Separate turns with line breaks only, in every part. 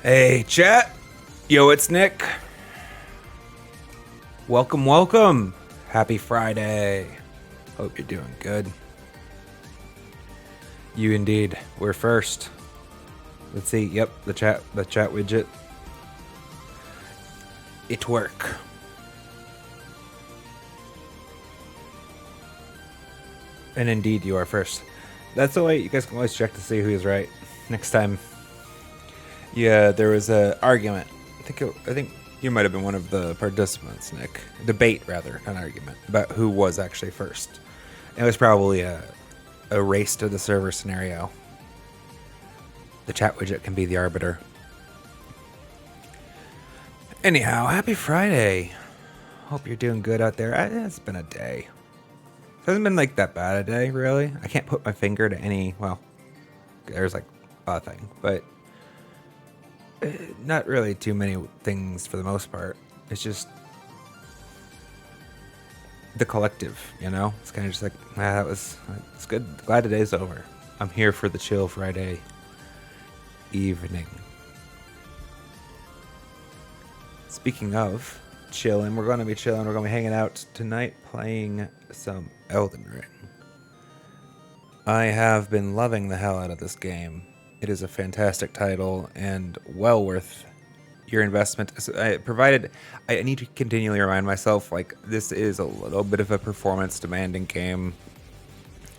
Hey, chat. Yo, it's Nick. Welcome, welcome. Happy Friday. Hope you're doing good. You indeed. We're first. Let's see. Yep, the chat widget. It work. And indeed, you are first. That's the way you guys can always check to see who is right next time. Yeah, there was a argument. I think you might have been one of the participants, Nick. Debate, rather, not an argument, about who was actually first. It was probably a race to the server scenario. The chat widget can be the arbiter. Anyhow, happy Friday. Hope you're doing good out there. It's been a day. It hasn't been like that bad a day, really. I can't put my finger to any, well, there's like a thing, but not really too many things for the most part. It's just the collective, you know? It's kind of just like, it's good. Glad today's over. I'm here for the chill Friday evening. Speaking of chilling, we're going to be chilling. We're going to be hanging out tonight playing some Elden Ring. I have been loving the hell out of this game. It is a fantastic title and well worth your investment. Provided I need to continually remind myself, like, this is a little bit of a performance demanding game.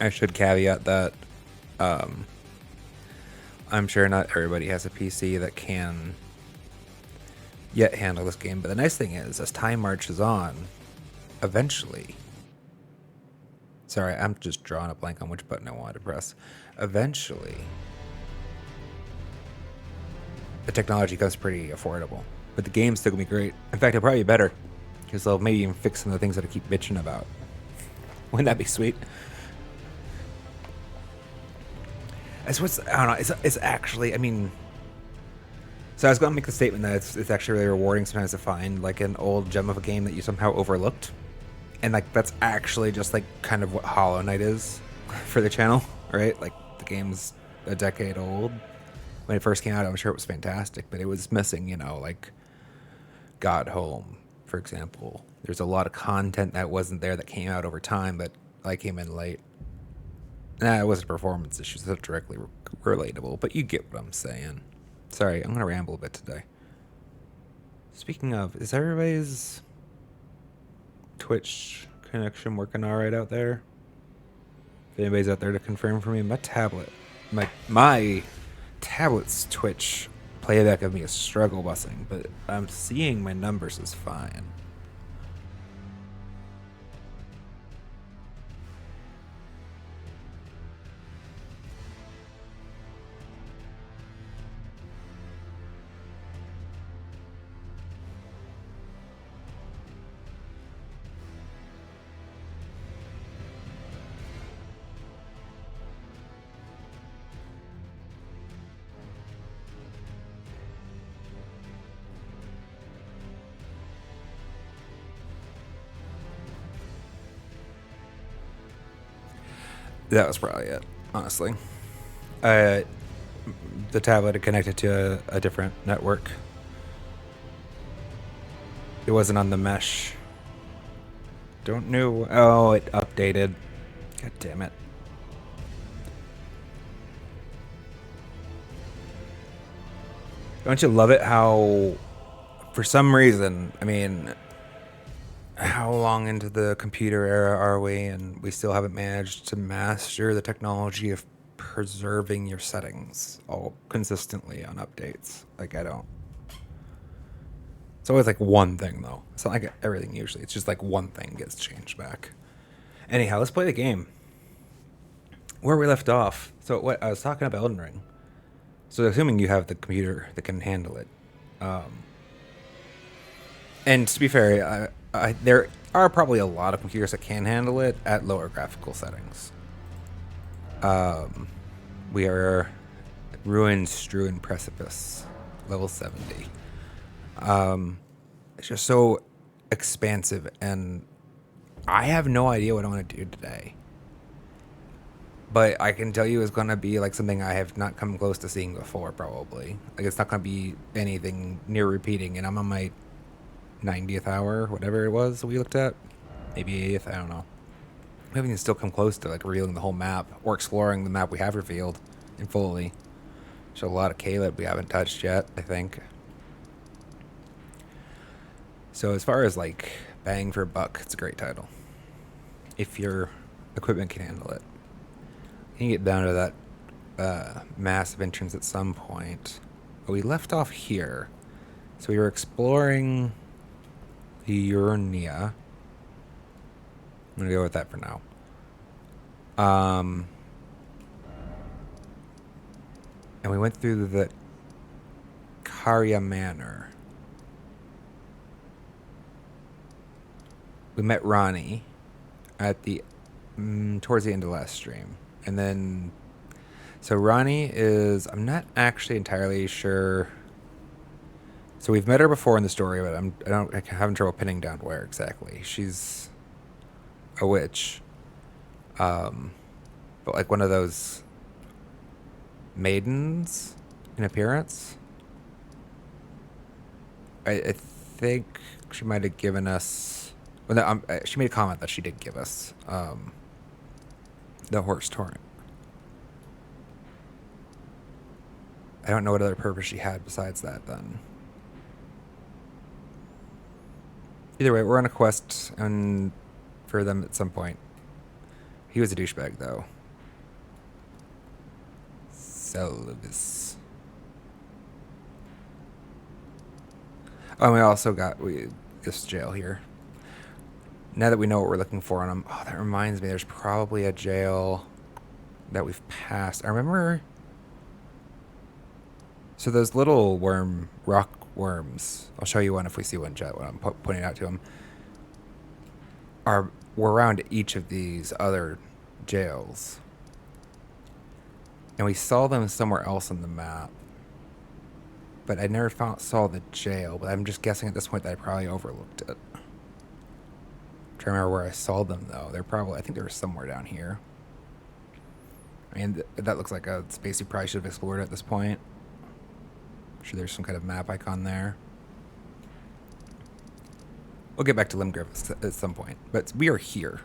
I should caveat that. I'm sure not everybody has a PC that can yet handle this game, but the nice thing is, as time marches on, eventually, sorry, I'm just drawing a blank on which button I wanted to press. Eventually, the technology becomes pretty affordable, but the game's still gonna be great. In fact, it'll probably be better because they'll maybe even fix some of the things that I keep bitching about. Wouldn't that be sweet? I don't know. It's actually, I mean, so I was going to make the statement that it's actually really rewarding sometimes to find like an old gem of a game that you somehow overlooked, and like that's actually just like kind of what Hollow Knight is for the channel, right? Like the game's a decade old. When it first came out, I'm sure it was fantastic, but it was missing, you know, like God Home, for example. There's a lot of content that wasn't there that came out over time, but I came in late. Nah, it wasn't a performance issue, so directly relatable, but you get what I'm saying. Sorry, I'm going to ramble a bit today. Speaking of, is everybody's Twitch connection working all right out there? If anybody's out there to confirm for me, my tablet's Twitch playback of me is struggle busing, but I'm seeing my numbers is fine. That was probably it, honestly. The tablet had connected to a different network. It wasn't on the mesh. Don't know. Oh, it updated. God damn it. Don't you love it how, for some reason, I mean, how long into the computer era are we, and we still haven't managed to master the technology of preserving your settings all consistently on updates? Like, I don't. It's always like one thing, though. It's not like everything usually. It's just like one thing gets changed back. Anyhow, let's play the game. Where we left off. So what I was talking about Elden Ring. So assuming you have the computer that can handle it. And to be fair, there are probably a lot of computers that can handle it at lower graphical settings. We are ruin-strewn precipice, level 70. It's just so expansive, and I have no idea what I want to do today. But I can tell you it's going to be like something I have not come close to seeing before, probably. Like, it's not going to be anything near repeating, and I'm on my 90th hour, whatever it was we looked at. Maybe 80th, I don't know. We haven't even still come close to, like, revealing the whole map, or exploring the map we have revealed in fully. There's a lot of Caleb we haven't touched yet, I think. So as far as, like, bang for buck, it's a great title. If your equipment can handle it. You can get down to that massive entrance at some point. But we left off here. So we were exploring the Urnia. I'm going to go with that for now. And we went through the Karya Manor. We met Ronnie at the towards the end of the last stream. And then so Ronnie is, I'm not actually entirely sure. So we've met her before in the story, but I'm having trouble pinning down where exactly. She's a witch. But like one of those maidens in appearance. I think she might have given us. Well, no, she made a comment that she did give us the horse torrent. I don't know what other purpose she had besides that. Then. Either way, we're on a quest and for them at some point. He was a douchebag, though. Selvis. Oh, and we also got this jail here. Now that we know what we're looking for on him, oh, that reminds me, there's probably a jail that we've passed. I remember. So those little rock worms. I'll show you one if we see one, Jet. When I'm pointing out to them, we're around each of these other jails, and we saw them somewhere else on the map. But I never saw the jail. But I'm just guessing at this point that I probably overlooked it. I'm trying to remember where I saw them though. I think they were somewhere down here. I mean, that looks like a space you probably should have explored at this point. I'm sure there's some kind of map icon there. We'll get back to Limgrave at some point. But we are here.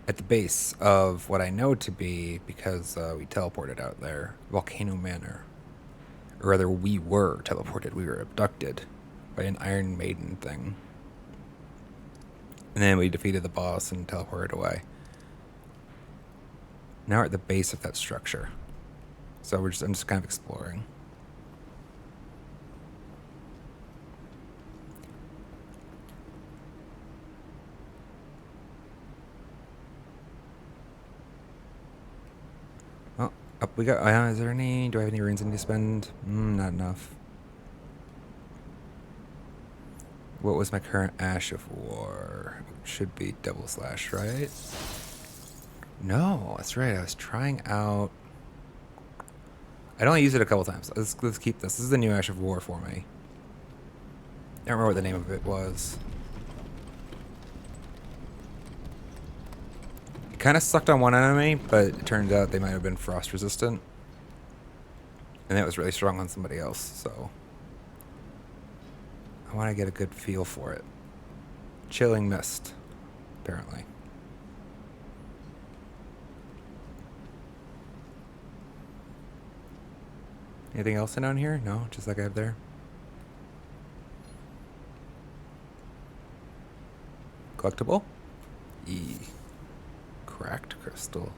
At the base of what I know to be, because we teleported out there, Volcano Manor. Or rather, we were teleported. We were abducted by an Iron Maiden thing. And then we defeated the boss and teleported away. Now we're at the base of that structure. So I'm just kind of exploring. Oh, up we go. Do I have any runes I need to spend? Not enough. What was my current Ash of War? It should be double slash, right? No, that's right. I was trying out. I'd only used it a couple times. Let's keep this. This is the new Ash of War for me. I don't remember what the name of it was. It kind of sucked on one enemy, but it turned out they might have been frost resistant. And it was really strong on somebody else, so I want to get a good feel for it. Chilling Mist, apparently. Anything else down here? No, just like I have there. Collectible? Cracked crystal.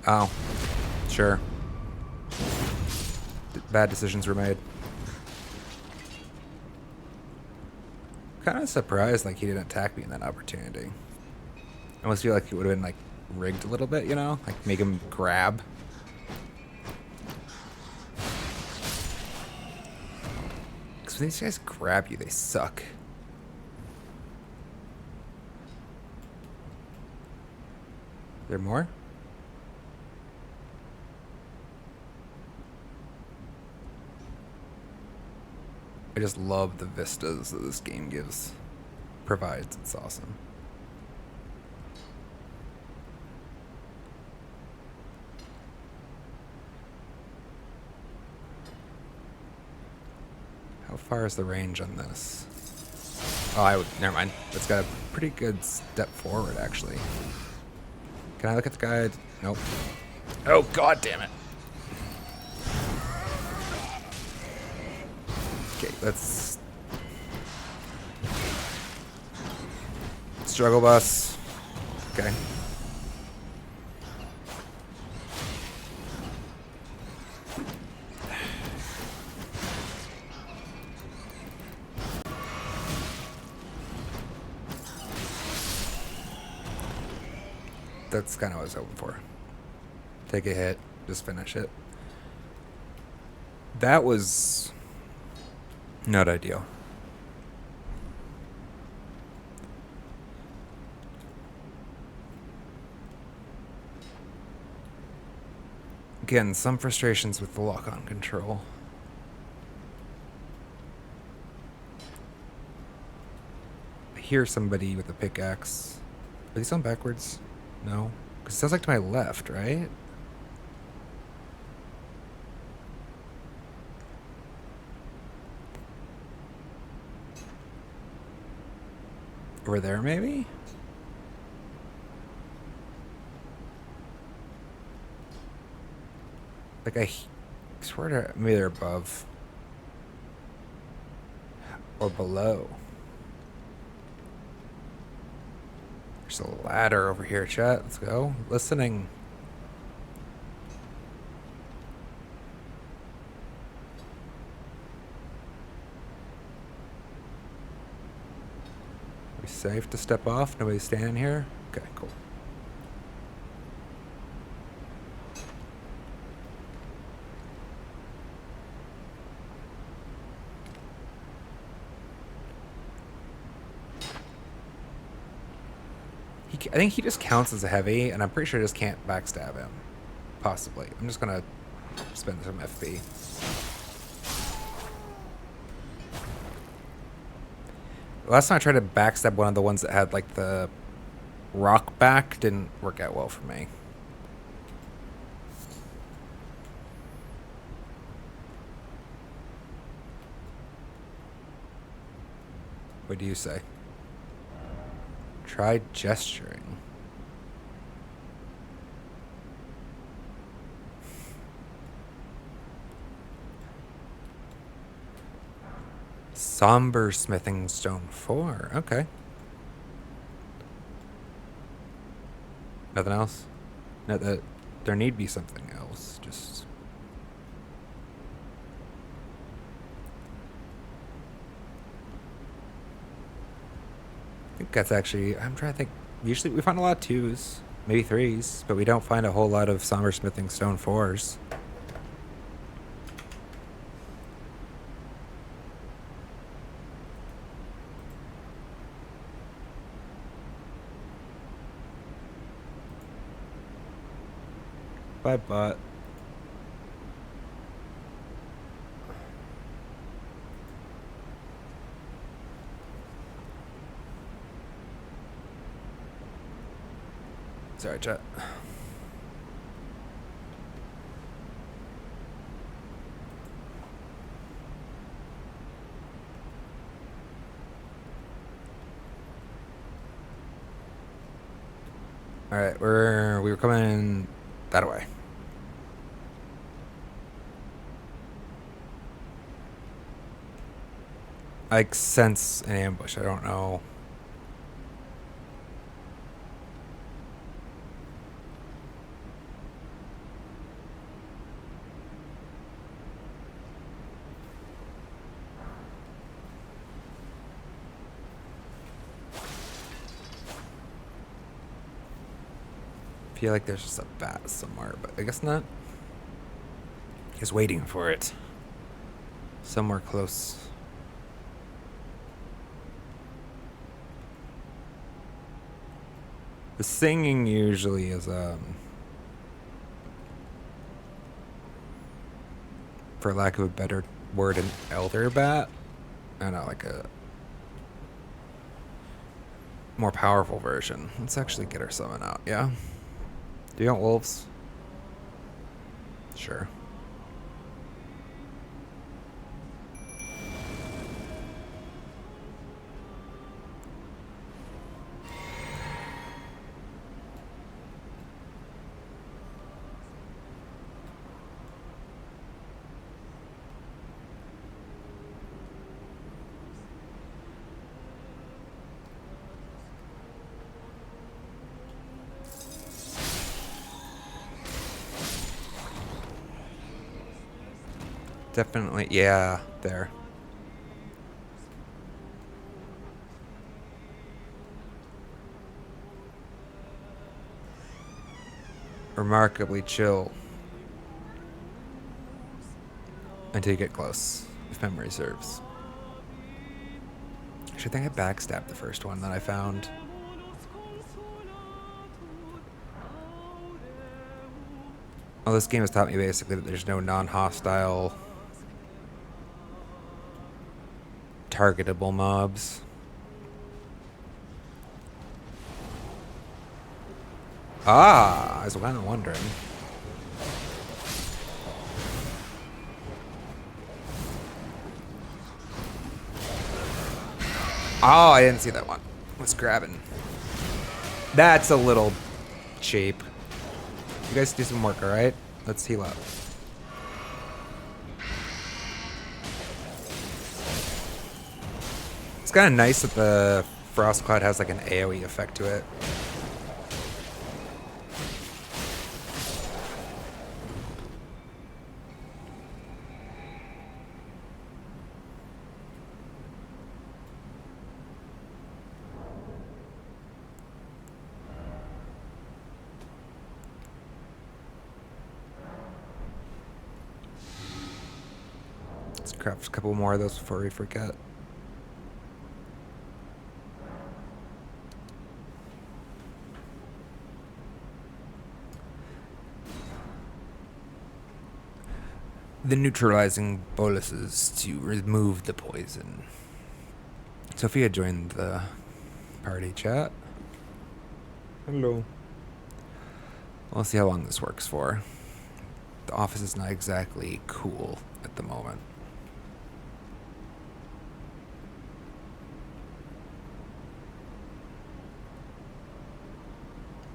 Oh, sure. Bad decisions were made. Kind of surprised like he didn't attack me in that opportunity. I almost feel like it would have been like rigged a little bit, you know? Like make him grab. Because when these guys grab you, they suck. Is there more? I just love the vistas that this game provides. It's awesome. far is the range on this? Oh, I would. Never mind. It's got a pretty good step forward, actually. Can I look at the guide? Nope. Oh, god damn it. Okay, let's... Struggle bus. Okay. That's kind of what I was hoping for. Take a hit, just finish it. That was not ideal. Again, some frustrations with the lock-on control. I hear somebody with a pickaxe. Are these on backwards? No? Because it sounds like to my left, right? Over there, maybe? Like, I swear to... Maybe they're above. Or below. There's a ladder over here, chat. Let's go. Listening. Are we safe to step off? Nobody's standing here? Okay, cool. I think he just counts as a heavy, and I'm pretty sure I just can't backstab him. Possibly. I'm just gonna spend some FP. Last time I tried to backstab one of the ones that had, like, the rock back, didn't work out well for me. What do you say? Try gesturing. Somber smithing stone 4. Okay. Nothing else? No, that there need be something else. Just... I think that's actually... I'm trying to think. Usually we find a lot of 2s. Maybe 3s. But we don't find a whole lot of somber smithing stone 4s. Bye, bot. Sorry, chat. All right, we were coming that way. I sense an ambush. I don't know. I feel like there's just a bat somewhere, but I guess not. He's waiting for it. Somewhere close. The singing usually is, for lack of a better word, an elder bat. I don't know, like a more powerful version. Let's actually get our summon out, yeah? Do you want wolves? Sure. Definitely, yeah, there. Remarkably chill until you get close, if memory serves. Actually, I think I backstabbed the first one that I found. Well, this game has taught me basically that there's no non-hostile targetable mobs. Ah, I was kind of wondering. Oh, I didn't see that one. What's grabbing? That's a little cheap. You guys do some work, alright? Let's heal up. It's kind of nice that the Frost Cloud has like an AoE effect to it. Let's craft a couple more of those before we forget. The neutralizing boluses to remove the poison. Sophia joined the party chat. Hello. We'll see how long this works for. The office is not exactly cool at the moment.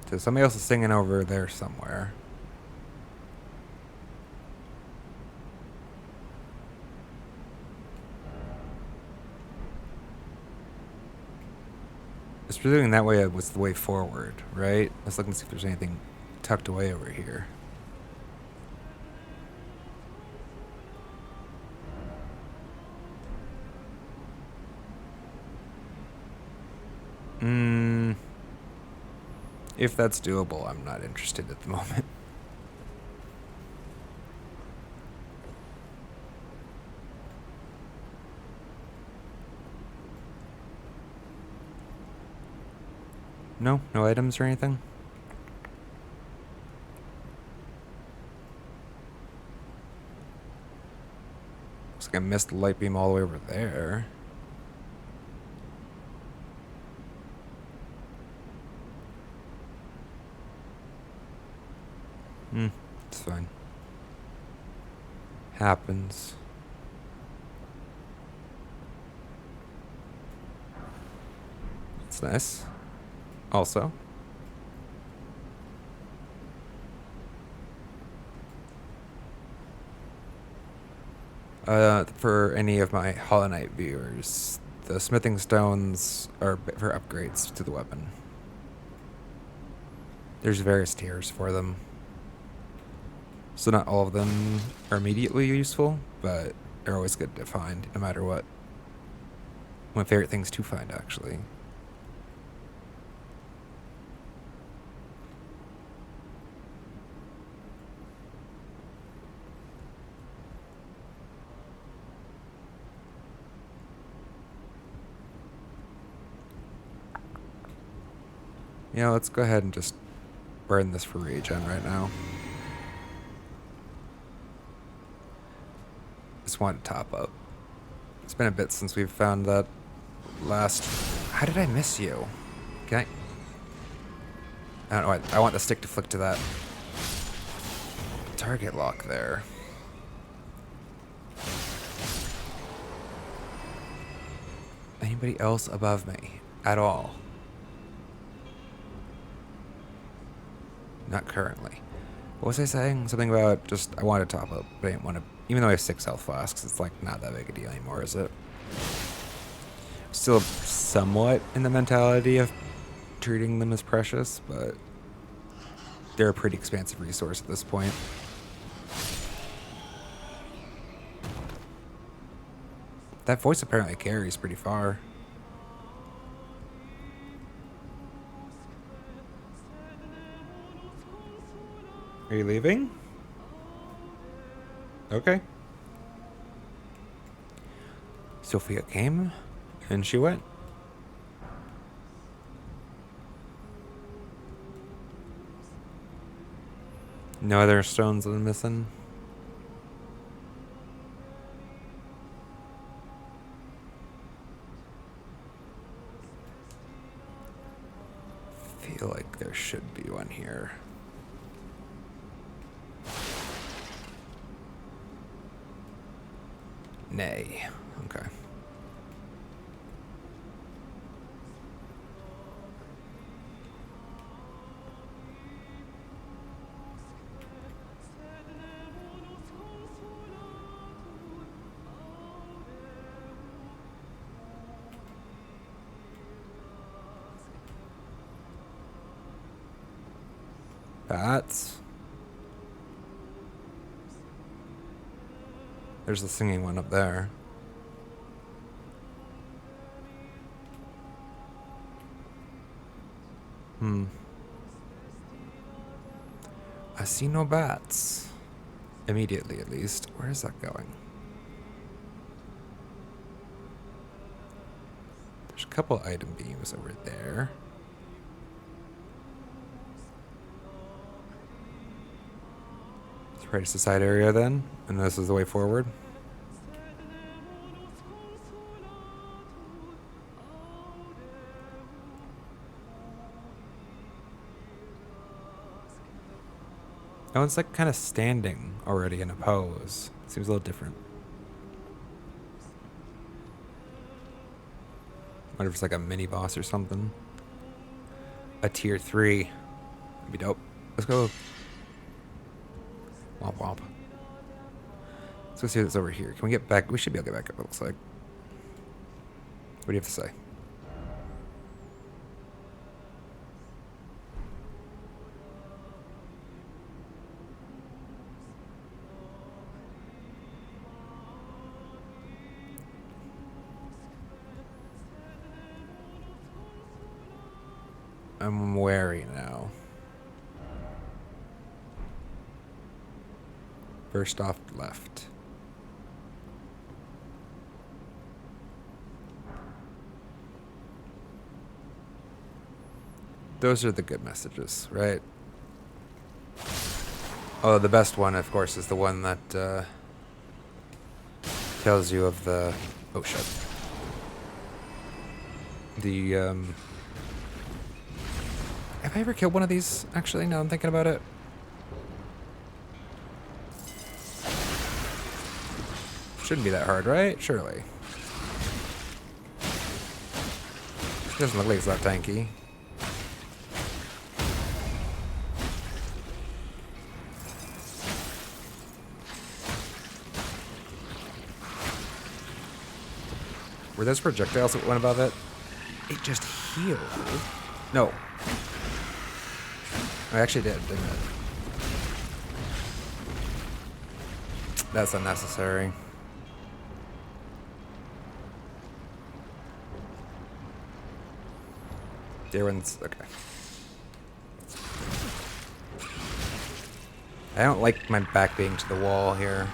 So somebody else is singing over there somewhere. It's presuming that way was the way forward, right? Let's look and see if there's anything tucked away over here. If that's doable, I'm not interested at the moment. No? No items or anything? Looks like I missed the light beam all the way over there. It's fine. Happens. It's nice. Also. For any of my Hollow Knight viewers, the smithing stones are for upgrades to the weapon. There's various tiers for them. So not all of them are immediately useful, but they're always good to find, no matter what. One of my favorite things to find, actually. Yeah, let's go ahead and just burn this for regen right now. Just want to top up. It's been a bit since we've found that last... How did I miss you? Can I don't know. I want the stick to flick to that target lock there. Anybody else above me at all? Not currently. What was I saying? Something about just I want to top up, but I didn't want to. Even though I have 6 health flasks, it's like not that big a deal anymore, is it? Still somewhat in the mentality of treating them as precious, but they're a pretty expansive resource at this point. That voice apparently carries pretty far. Are you leaving? Okay. Sophia came, and she went. No other stones are missing. Feel like there should be one here. Nay. Okay. Bats. There's the singing one up there. I see no bats. Immediately, at least. Where is that going? There's a couple item beams over there. Let's right to the side area then, and this is the way forward. Oh, it's like kind of standing already in a pose. Seems a little different. Wonder if it's like a mini boss or something. A tier 3. That'd be dope. Let's go. Womp womp. Let's go see what's over here. Can we get back? We should be able to get back up, it looks like. What do you have to say? I'm wary now. First off, left. Those are the good messages, right? Oh, the best one, of course, is the one that tells you of the... Oh, shit. The, Have I ever killed one of these, actually, now I'm thinking about it? Shouldn't be that hard, right? Surely. Doesn't look like it's that tanky. Were those projectiles that went above it? It just healed. No. I actually did, didn't it? That's unnecessary. Dear one's okay. I don't like my back being to the wall here.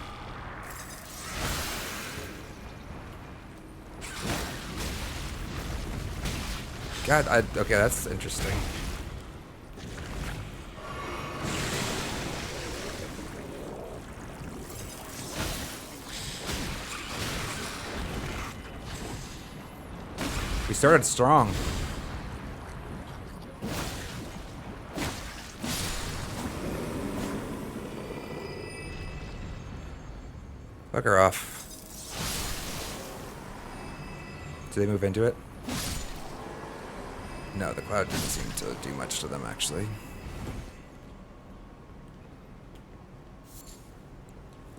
God, okay, that's interesting. We started strong. Fuck her off. Do they move into it? No, the cloud didn't seem to do much to them, actually.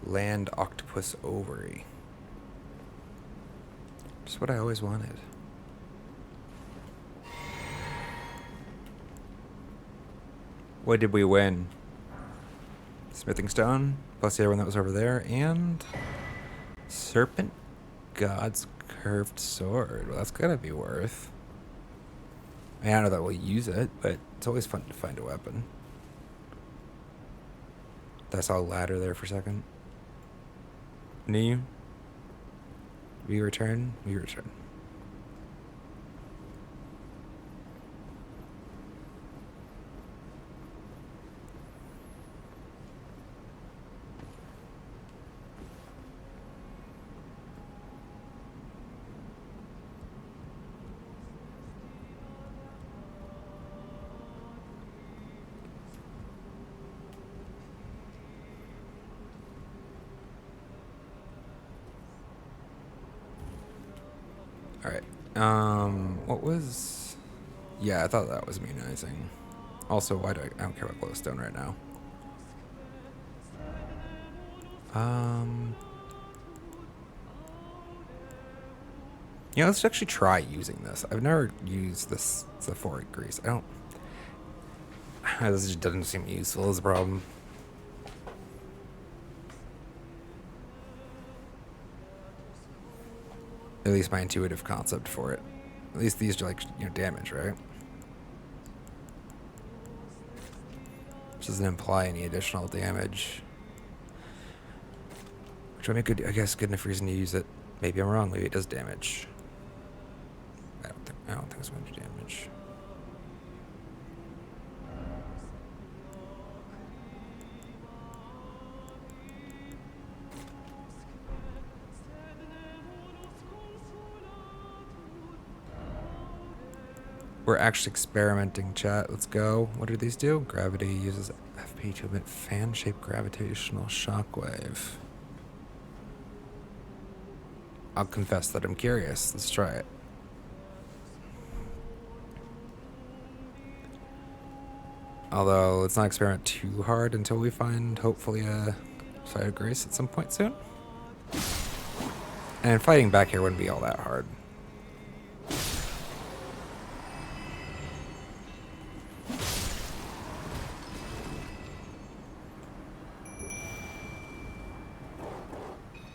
Land octopus ovary. Just what I always wanted. What did we win? Smithing stone, plus the other one that was over there, and serpent God's curved sword. Well, that's gotta be worth. I don't know that we'll use it, but it's always fun to find a weapon. I saw a ladder there for a second. New. We return. We return. Alright. What was... Yeah, I thought that was immunizing. Also, why do I don't care about glowstone right now. Yeah, let's actually try using this. I've never used this Zephoric grease. I don't... This just doesn't seem useful is the problem. At least my intuitive concept for it. At least these are like, damage, right? Which doesn't imply any additional damage. Which would make good, I guess, good enough reason to use it. Maybe I'm wrong. Maybe it does damage. I don't think it's going to do damage. We're actually experimenting, chat. Let's go. What do these do? Gravity uses FP to emit fan-shaped gravitational shockwave. I'll confess that I'm curious. Let's try it. Although, let's not experiment too hard until we find, hopefully, a site of grace at some point soon. And fighting back here wouldn't be all that hard.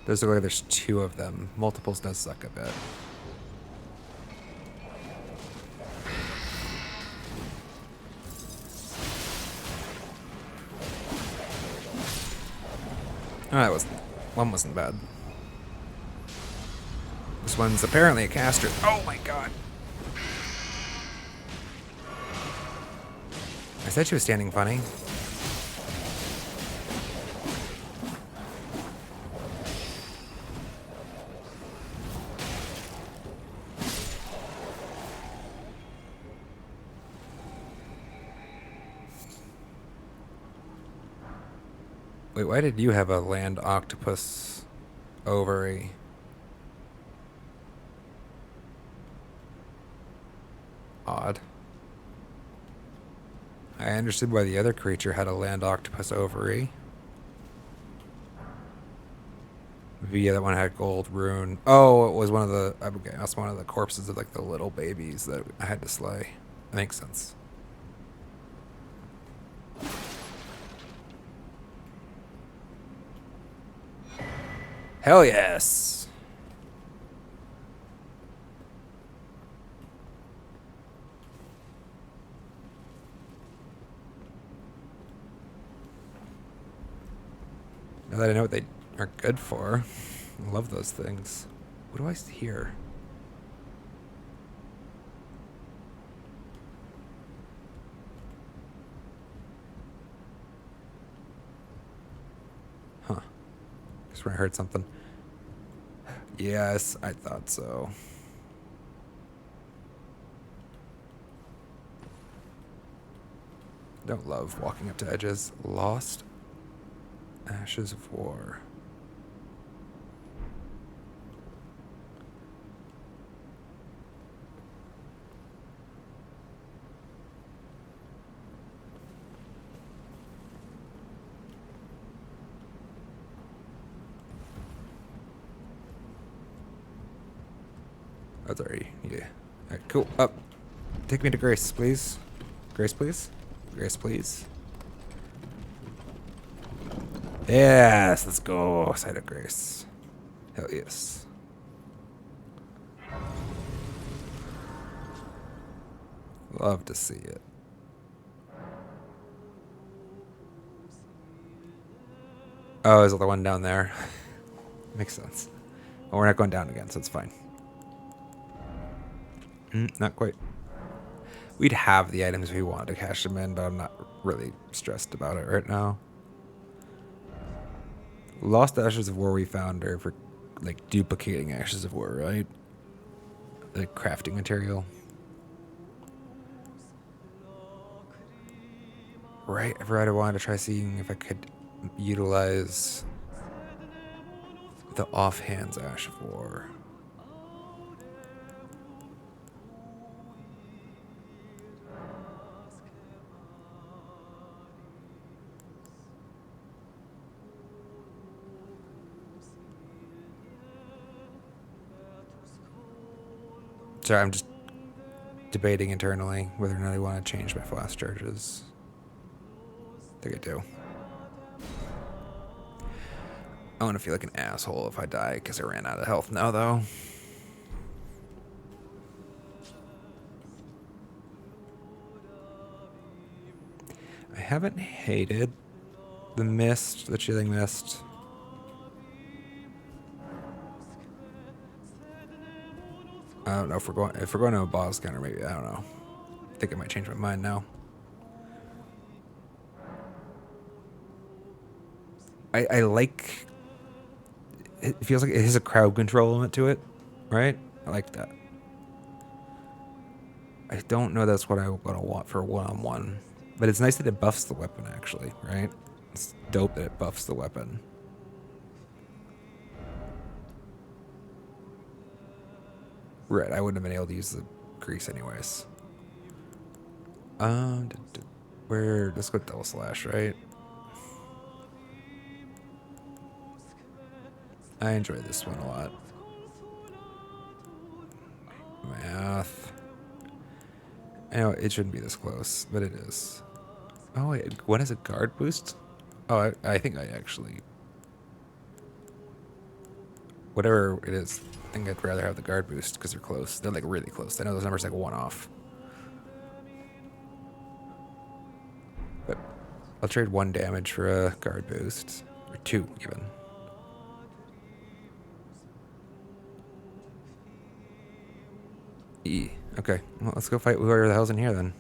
Does look like there's two of them. Multiples does suck a bit. Oh, that was one wasn't bad. This one's apparently a caster. Oh my god! I said she was standing funny. Wait, why did you have a land octopus ovary? Odd. I understood why the other creature had a land octopus ovary. Via that one had gold rune. Oh, it was one of the... Okay, that's one of the corpses of like the little babies that I had to slay. That makes sense. Hell yes! Now that I know what they are good for, I love those things. What do I hear? Huh. Just when I heard something. Yes, I thought so. Don't love walking up to edges. Lost Ashes of War. That's already, yeah. Alright, cool. Up. Take me to Grace, please. Grace, please. Grace, please. Yes, let's go. Side of Grace. Hell yes. Love to see it. Oh, there's the one down there. Makes sense. Well, we're not going down again, so it's fine. Not quite. We'd have the items if we wanted to cash them in, but I'm not really stressed about it right now. Lost Ashes of War we found are for, like, duplicating Ashes of War, right? The crafting material. Right, I forgot I wanted to try seeing if I could utilize the offhand's Ash of War. Sorry, I'm just debating internally whether or not I want to change my flask charges. I think I do. I want to feel like an asshole if I die because I ran out of health now, though. I haven't hated the mist, the chilling mist. I don't know if we're going to a boss counter, maybe. I don't know. I think I might change my mind now. I like. It feels like it has a crowd control element to it, right? I like that. I don't know that's what I'm gonna want for one-on-one, but it's nice that it buffs the weapon. Actually, right? It's dope that it buffs the weapon. Right, I wouldn't have been able to use the grease anyways. Let's go double slash, right? I enjoy this one a lot. Math. I know it shouldn't be this close, but it is. Oh wait, what is a guard boost? Oh, I think I actually... Whatever it is, I think I'd rather have the guard boost because they're close. They're like really close. I know those numbers like one off. But I'll trade 1 damage for a guard boost. Or 2 even. E. Okay, well, let's go fight whoever the hell's in here then.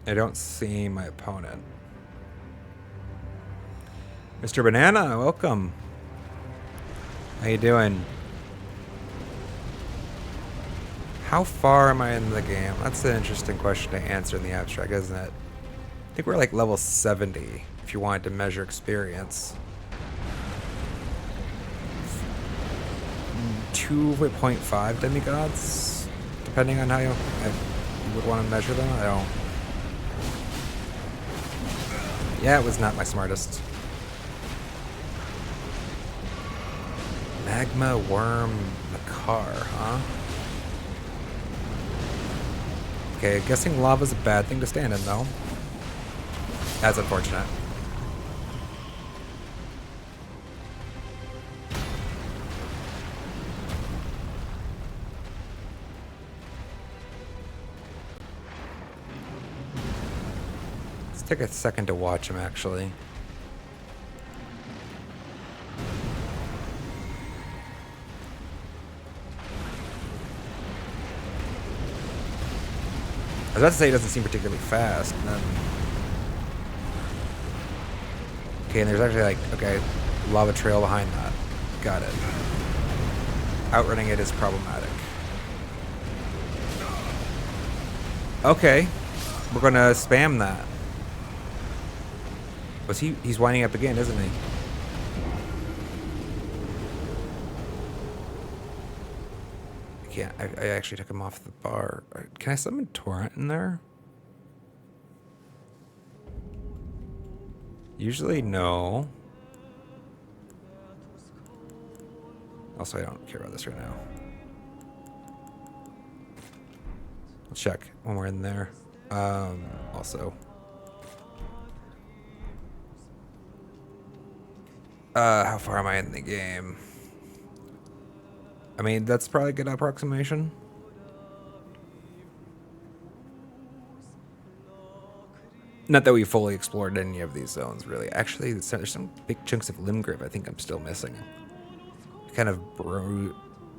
I don't see my opponent. Mr. Banana, welcome. How you doing? How far am I in the game? That's an interesting question to answer in the abstract, isn't it? I think we're like level 70 if you wanted to measure experience. 2.5 demigods, depending on how you would want to measure them. I don't. Yeah, it was not my smartest. Magma worm Makar, huh? Okay, guessing lava's a bad thing to stand in, though. That's unfortunate. Let's take a second to watch him, actually. I was about to say he doesn't seem particularly fast, and then... Okay, and there's actually like, okay, lava trail behind that. Got it. Outrunning it is problematic. Okay, we're gonna spam that. He's winding up again, isn't he? can't. I actually took him off the bar. Can I summon Torrent in there? Usually, no. Also, I don't care about this right now. I'll check when we're in there. Also. How far am I in the game? I mean, that's probably a good approximation. Not that we fully explored any of these zones, really. Actually, there's some big chunks of limb grip I think I'm still missing. Kind of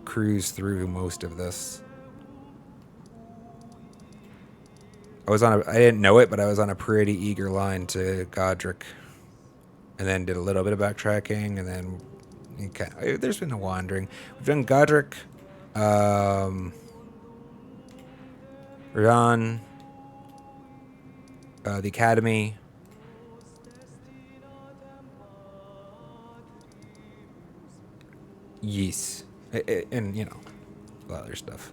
cruise through most of this. I didn't know it, but I was on a pretty eager line to Godric. And then did a little bit of backtracking, and then there's been a wandering. We've done Godric, Radon, the Academy. Yes. And, you know, a lot of other stuff.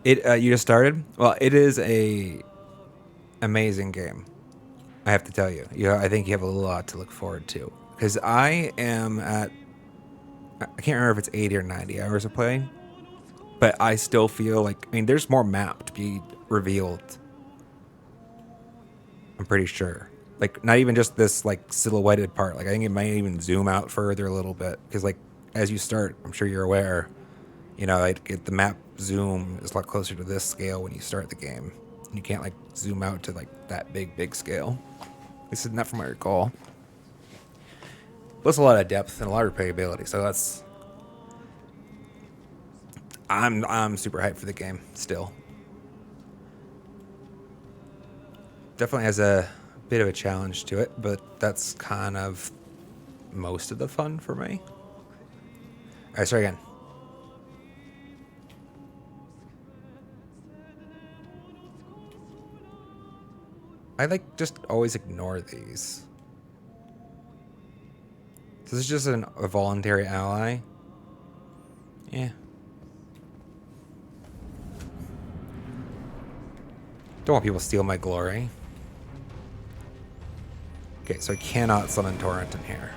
You just started? Well, it is a amazing game. I have to tell you. I think you have a lot to look forward to. Because I am at... I can't remember if it's 80 or 90 hours of play. But I still feel like... I mean, there's more map to be revealed. I'm pretty sure. Like, not even just this, like, silhouetted part. Like, I think it might even zoom out further a little bit. Because, like, as you start, I'm sure you're aware, you know, like, the map zoom is a lot closer to this scale when you start the game. You can't, like, zoom out to, like, that big scale. This is not from what I recall. Plus a lot of depth and a lot of replayability, so that's... I'm super hyped for the game, still. Definitely has a bit of a challenge to it, but that's kind of most of the fun for me. Alright, start again. I, like, just always ignore these. So this is just a voluntary ally? Yeah. Don't want people to steal my glory. Okay, so I cannot summon Torrent in here.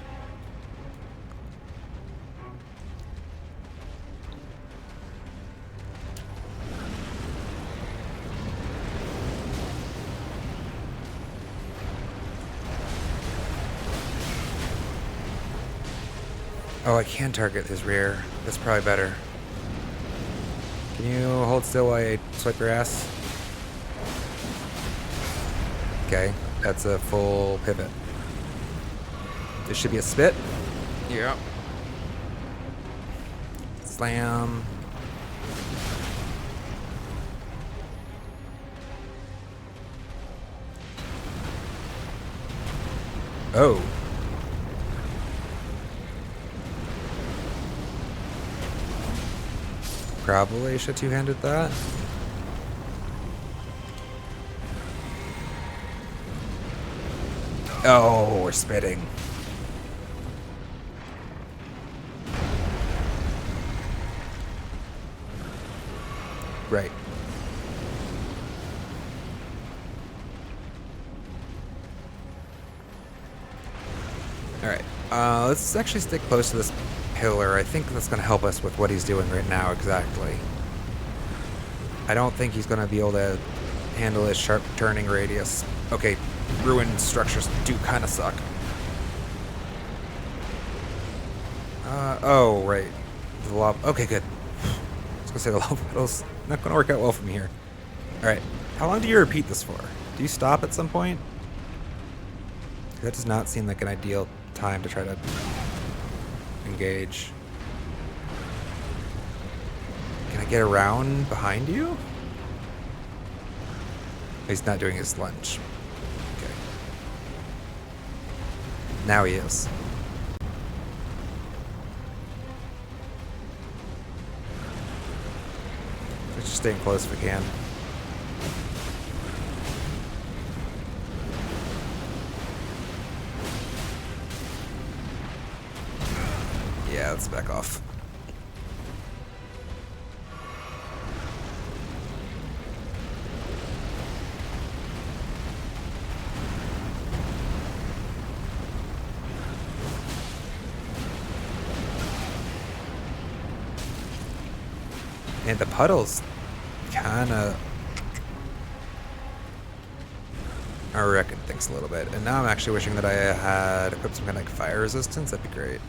Oh, I can target his rear. That's probably better. Can you hold still while I swipe your ass? Okay, that's a full pivot. This should be a spit. Yeah. Slam. Oh. Probably should two-handed that. Oh, we're spitting. Right. Alright. Let's actually stick close to this pillar. I think that's going to help us with what he's doing right now exactly. I don't think he's going to be able to handle his sharp turning radius. Okay, ruined structures do kind of suck. Oh, right. The lava. Okay, good. I was going to say the lava puddle's not going to work out well for me here. Alright, how long do you repeat this for? Do you stop at some point? That does not seem like an ideal time to try to engage. Can I get around behind you? He's not doing his lunge. Okay. Now he is. Let's just staying close if we can. Yeah, let's back off. And the puddles kind of, I reckon, things a little bit. And now I'm actually wishing that I had equipped some kind of like fire resistance. That'd be great.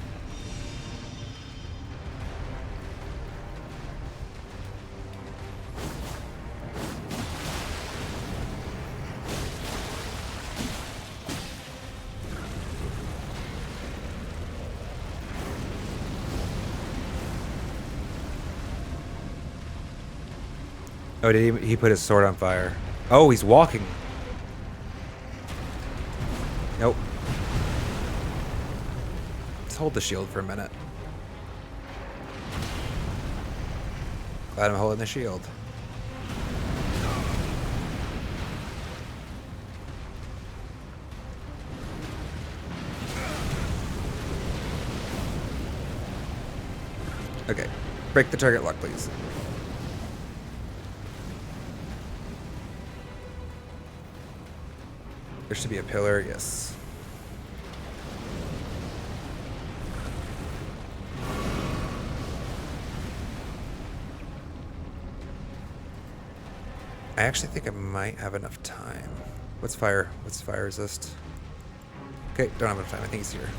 Oh, did he put his sword on fire? Oh, he's walking. Nope. Let's hold the shield for a minute. Glad I'm holding the shield. Okay. Break the target lock, please. There should be a pillar, yes. I actually think I might have enough time. What's fire? What's fire resist? Okay, don't have enough time. I think he's here.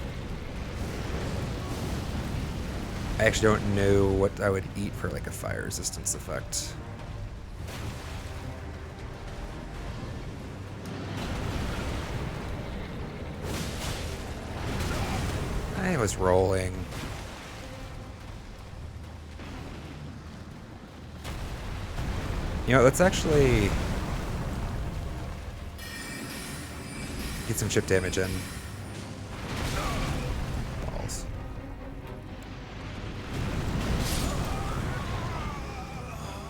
I actually don't know what I would eat for like a fire resistance effect. I was rolling. You know, let's actually get some chip damage in. Balls.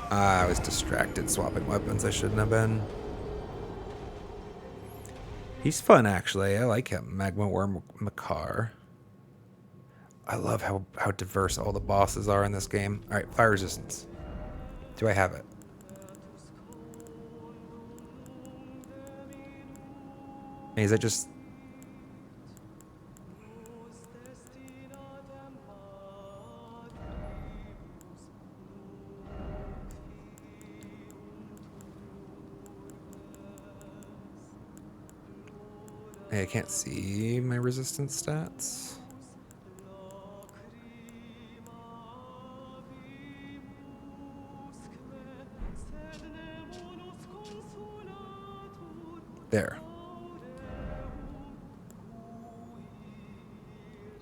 I was distracted swapping weapons. I shouldn't have been. He's fun, actually. I like him. Magma Worm Makar. I love how diverse all the bosses are in this game. All right, fire resistance. Do I have it? Is that just... Hey, I can't see my resistance stats. There.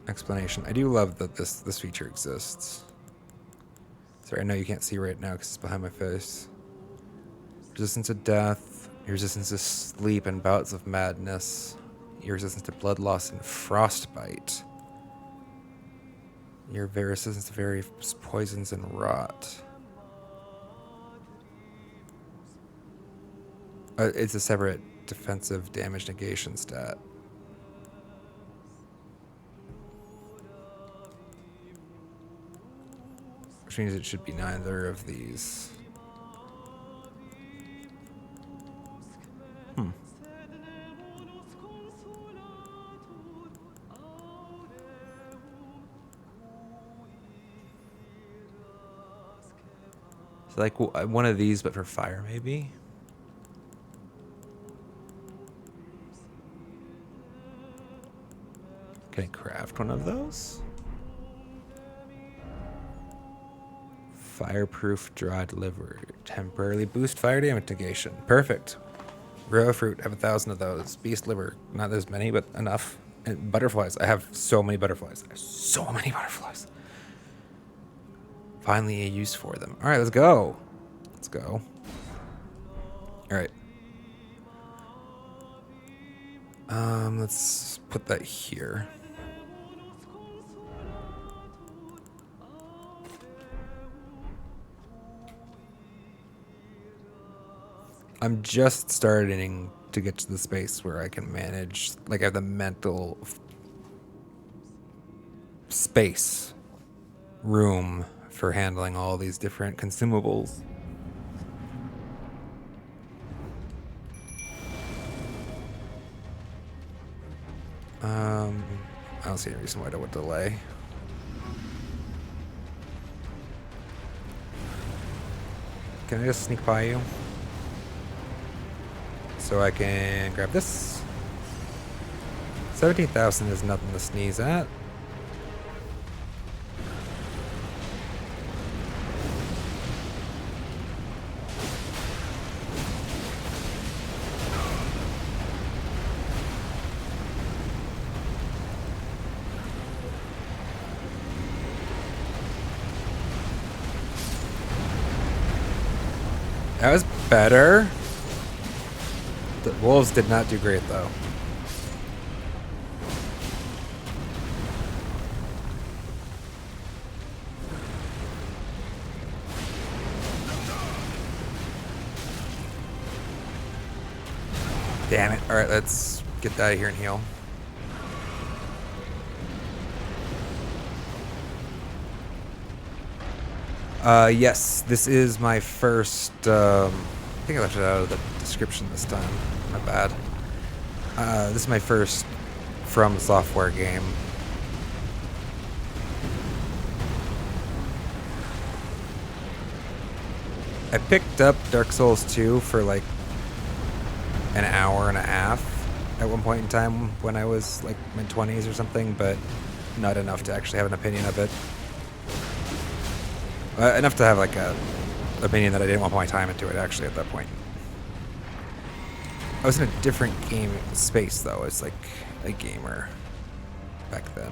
Explanation. I do love that this feature exists. Sorry, I know you can't see right now because it's behind my face. Resistance to death. Your resistance to sleep and bouts of madness. Your resistance to blood loss and frostbite. Your resistance to various poisons and rot. It's a separate defensive damage negation stat. Which means it should be neither of these. So like one of these, but for fire, maybe? Can I craft one of those? Fireproof dried liver. Temporarily boost fire damage negation. Perfect. Raw fruit. Have 1,000 of those. Beast liver. Not as many, but enough. And butterflies. I have so many butterflies. I have so many butterflies. Finally a use for them. All right, let's go. Let's go. All right. Let's put that here. I'm just starting to get to the space where I can manage, like I have the mental space, room for handling all these different consumables. I don't see any reason why I would delay. Can I just sneak by you? So I can grab this. 17,000 is nothing to sneeze at. That was better. The wolves did not do great, though. Damn it. Alright, let's get out of here and heal. Yes, this is my first, I think I left it out of the description this time. My bad. This is my first From Software game. I picked up Dark Souls 2 for like an hour and a half at one point in time when I was like mid-20s or something, but not enough to actually have an opinion of it. Enough to have like a opinion that I didn't want to put my time into it actually at that point. I was in a different game space though. It's like a gamer back then.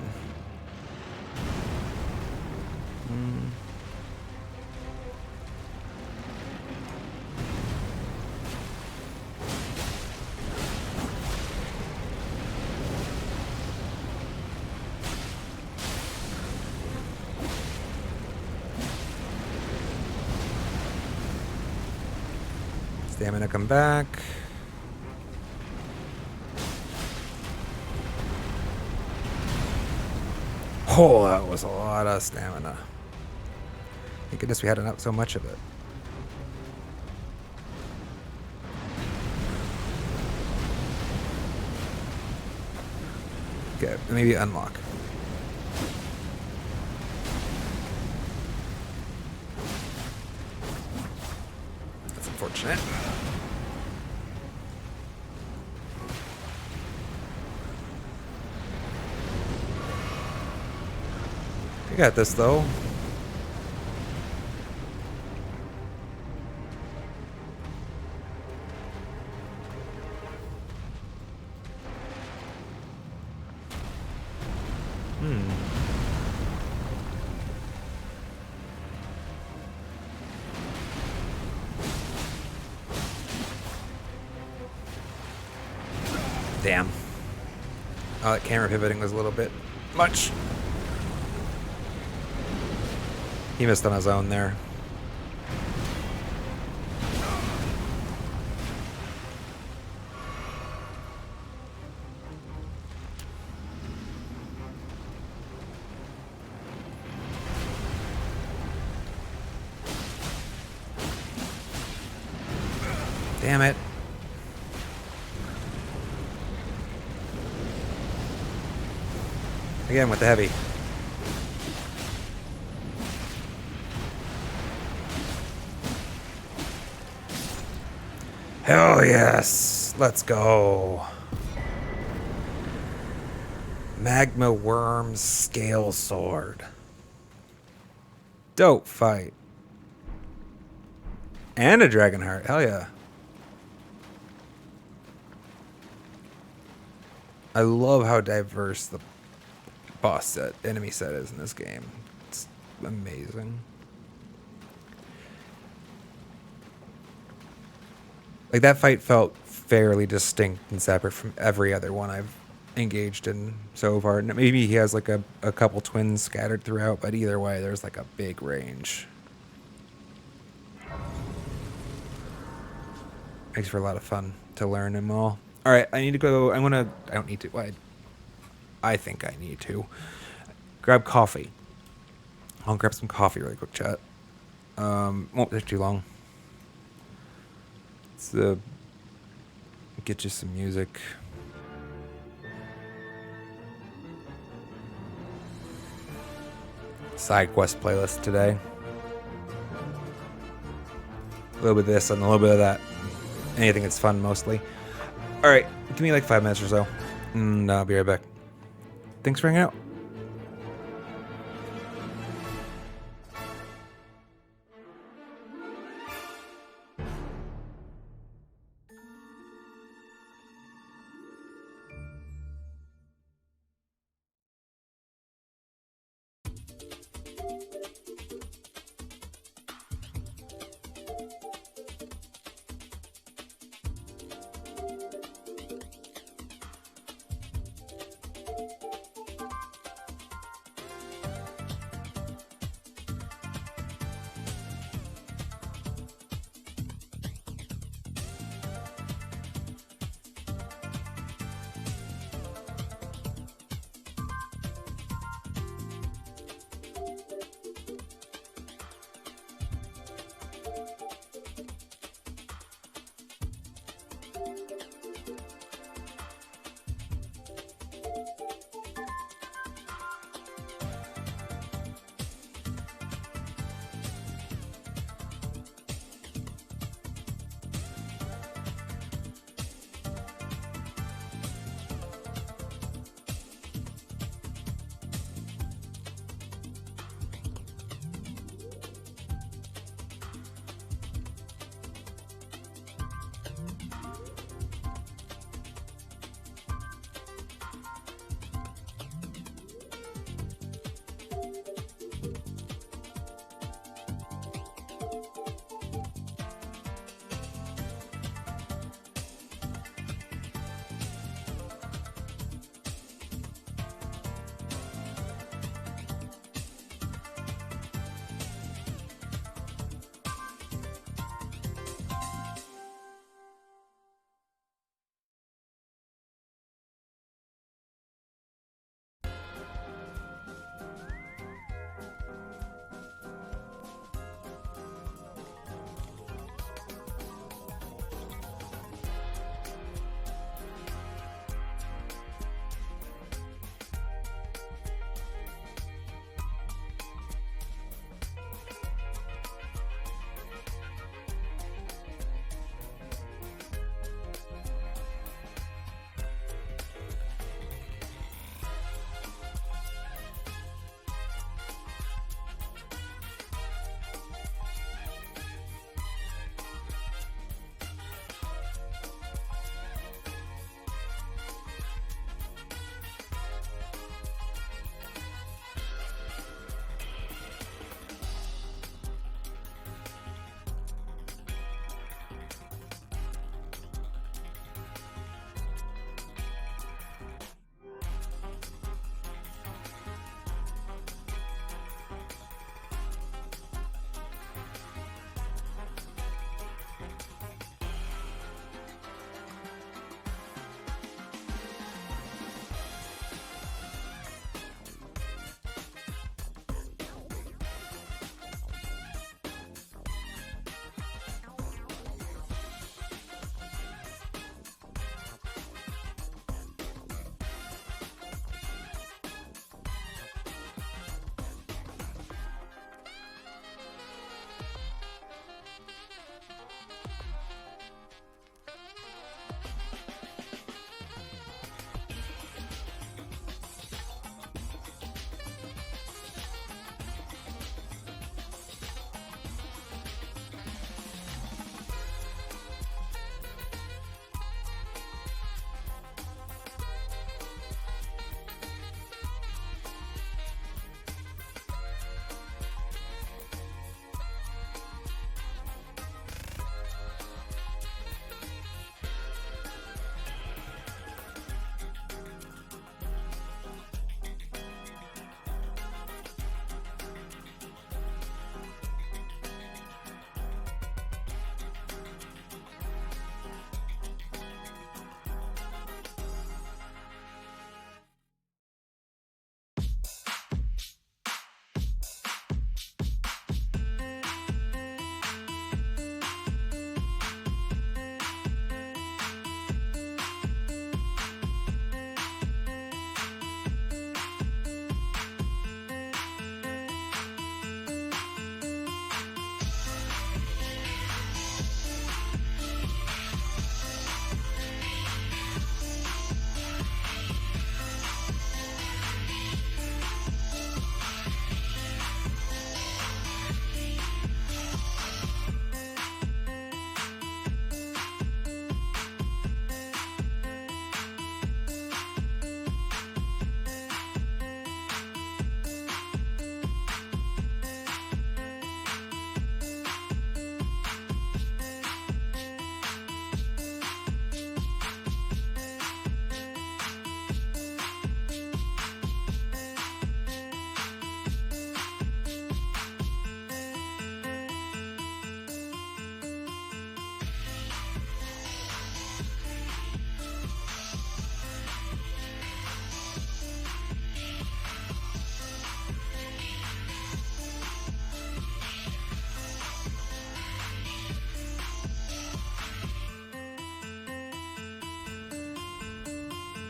Stamina come back. Oh, that was a lot of stamina. Thank goodness we had not so much of it. Okay, maybe unlock. That's unfortunate. We got this though. Damn. Oh, that camera pivoting was a little bit much. He missed on his own there. Damn it. Again with the heavy. Hell yes. Let's go. Magma Worm's Scale Sword. Dope fight. And a Dragon Heart. Hell yeah. I love how diverse the boss set, enemy set is in this game. It's amazing. Like, that fight felt fairly distinct and separate from every other one I've engaged in so far. Maybe he has like a couple twins scattered throughout, but either way, there's like a big range. Makes for a lot of fun to learn them all. All right, I need to go. I don't need to. Well, I think I need to grab coffee. I'll grab some coffee really quick, chat. Won't take too long. Let's get you some music. Side quest playlist today. A little bit of this and a little bit of that. Anything that's fun, mostly. All right, give me like 5 minutes or so, and I'll be right back. Thanks for hanging out.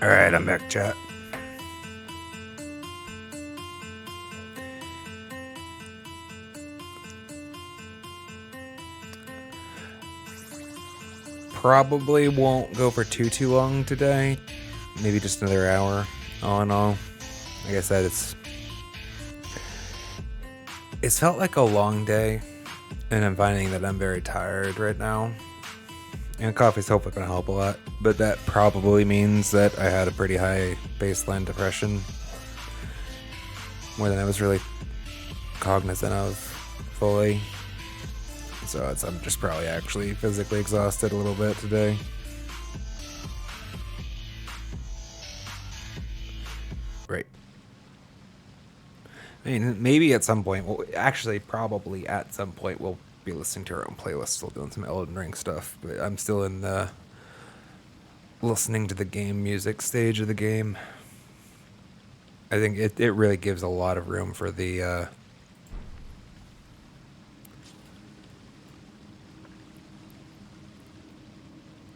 All right, I'm back, chat. Probably won't go for too long today. Maybe just another hour. All in all, like I said, it's felt like a long day, and I'm finding that I'm very tired right now. And coffee's hopefully going to help a lot, but that probably means that I had a pretty high baseline depression, more than I was really cognizant of fully. So I'm just probably actually physically exhausted a little bit today. Right. I mean, maybe at some point, well, actually, probably at some point, we'll be listening to our own playlist, still doing some Elden Ring stuff. But I'm still in the listening to the game music stage of the game. I think it really gives a lot of room for the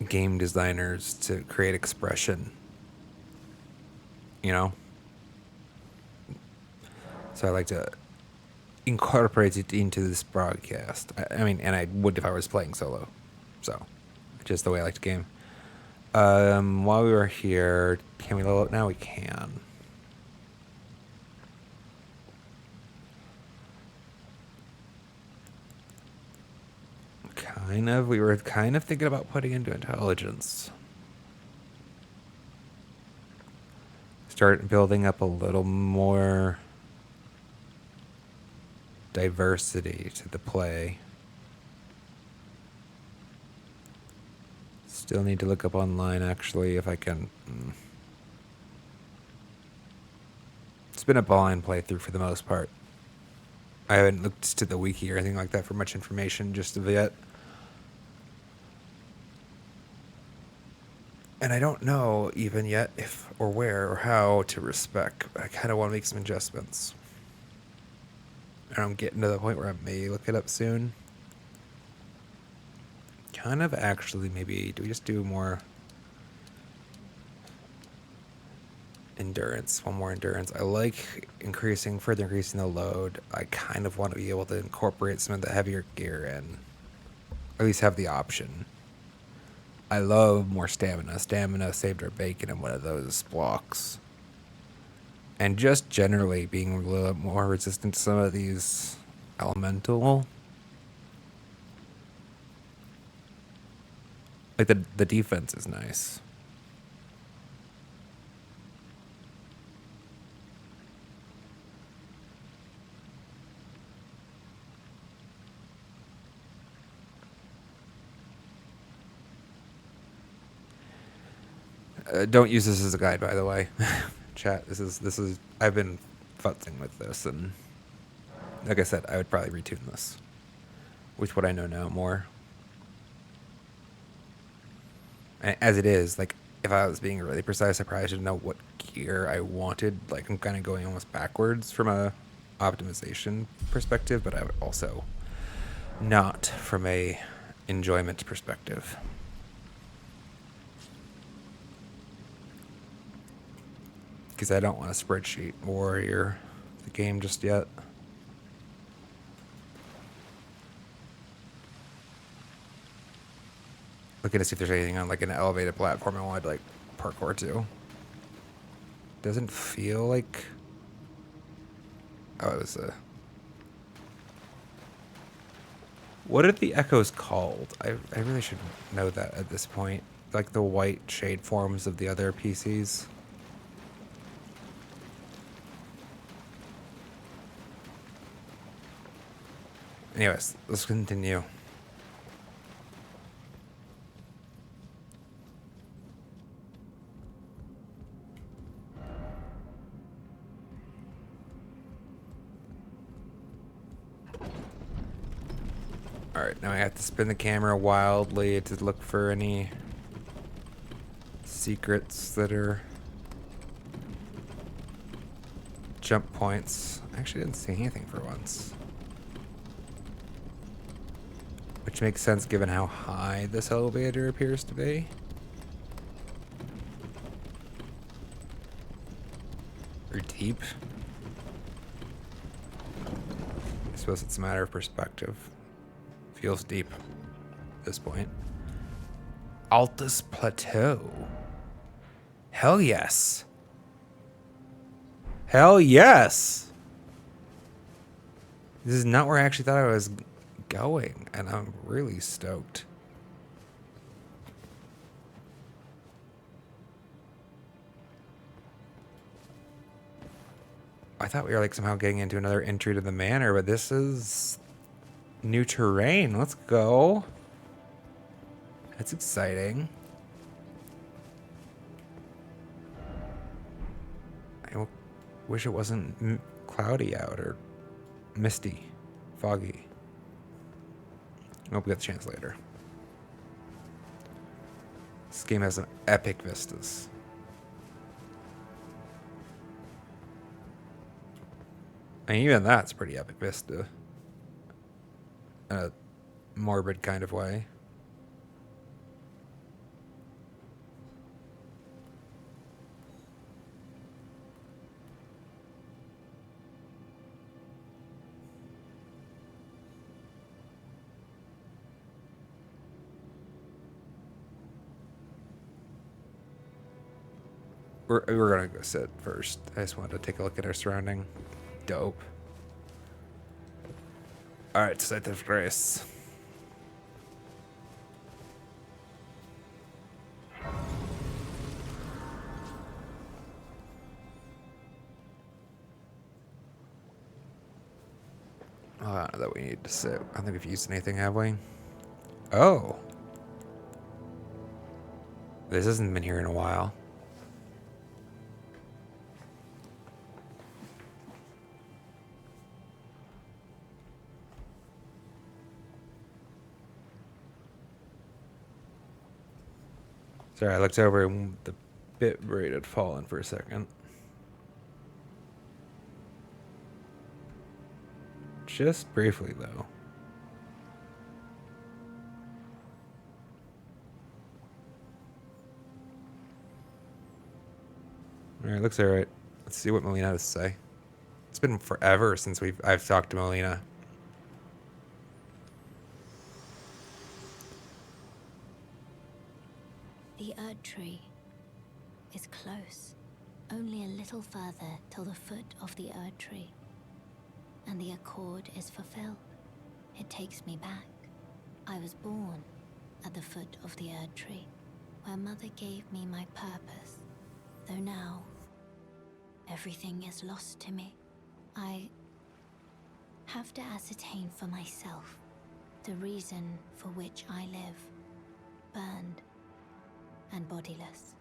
game designers to create expression, you know? So I like to incorporate it into this broadcast. I mean, and I would if I was playing solo. So, just the way I like to game. While we were here, can we level up now? We can. Kind of. We were kind of thinking about putting into intelligence. Start building up a little more diversity to the play. Still need to look up online, actually, if I can. It's been a blind playthrough for the most part. I haven't looked to the wiki or anything like that for much information just of yet. And I don't know even yet if or where or how to respec. I kind of want to make some adjustments. And I'm getting to the point where I may look it up soon. Kind of actually, maybe, do we just do more endurance? One more endurance. I like further increasing the load. I kind of want to be able to incorporate some of the heavier gear in. At least have the option. I love more stamina. Stamina saved our bacon in one of those blocks. And just generally being a little more resistant to some of these elemental. Like the defense is nice. Don't use this as a guide, by the way. Chat, this is I've been futzing with this, and like I said, I would probably retune this with what I know now more. As it is, like, if I was being really precise, I probably should know what gear I wanted. Like, I'm kind of going almost backwards from a optimization perspective, but I would also not from a enjoyment perspective. Because I don't want a spreadsheet warrior the game just yet. Looking to see if there's anything on like an elevated platform I wanted to like parkour to. Doesn't feel like. Oh, it was a. What are the echoes called? I really should know that at this point. Like the white shade forms of the other PCs. Anyways, let's continue. Alright, now I have to spin the camera wildly to look for any secrets that are jump points. I actually didn't see anything for once. Which makes sense given how high this elevator appears to be. deep. I suppose it's a matter of perspective. Feels deep at this point. Altus Plateau. Hell yes. Hell yes. This is not where I actually thought I was going, and I'm really stoked. I thought we were like somehow getting into another entry to the manor, but this is new terrain. Let's go. That's exciting. I wish it wasn't cloudy out or misty, foggy. I hope we get the chance later. This game has some epic vistas. And even that's pretty epic vista. In a morbid kind of way. We're gonna go sit first. I just wanted to take a look at our surrounding. Dope. Alright, Site of Grace. Oh, I don't know that we need to sit. I don't think we've used anything, have we? Oh. This hasn't been here in a while. Sorry, I looked over and the bit rate had fallen for a second. Just briefly, though. Alright, looks alright. Let's see what Melina has to say. It's been forever since I've talked to Melina.
The Erd Tree is close, only a little further till the foot of the Erd Tree, and the accord is fulfilled. It takes me back. I was born at the foot of the Erd Tree, where Mother gave me my purpose, though now everything is lost to me. I have to ascertain for myself the reason for which I live, burned and bodiless.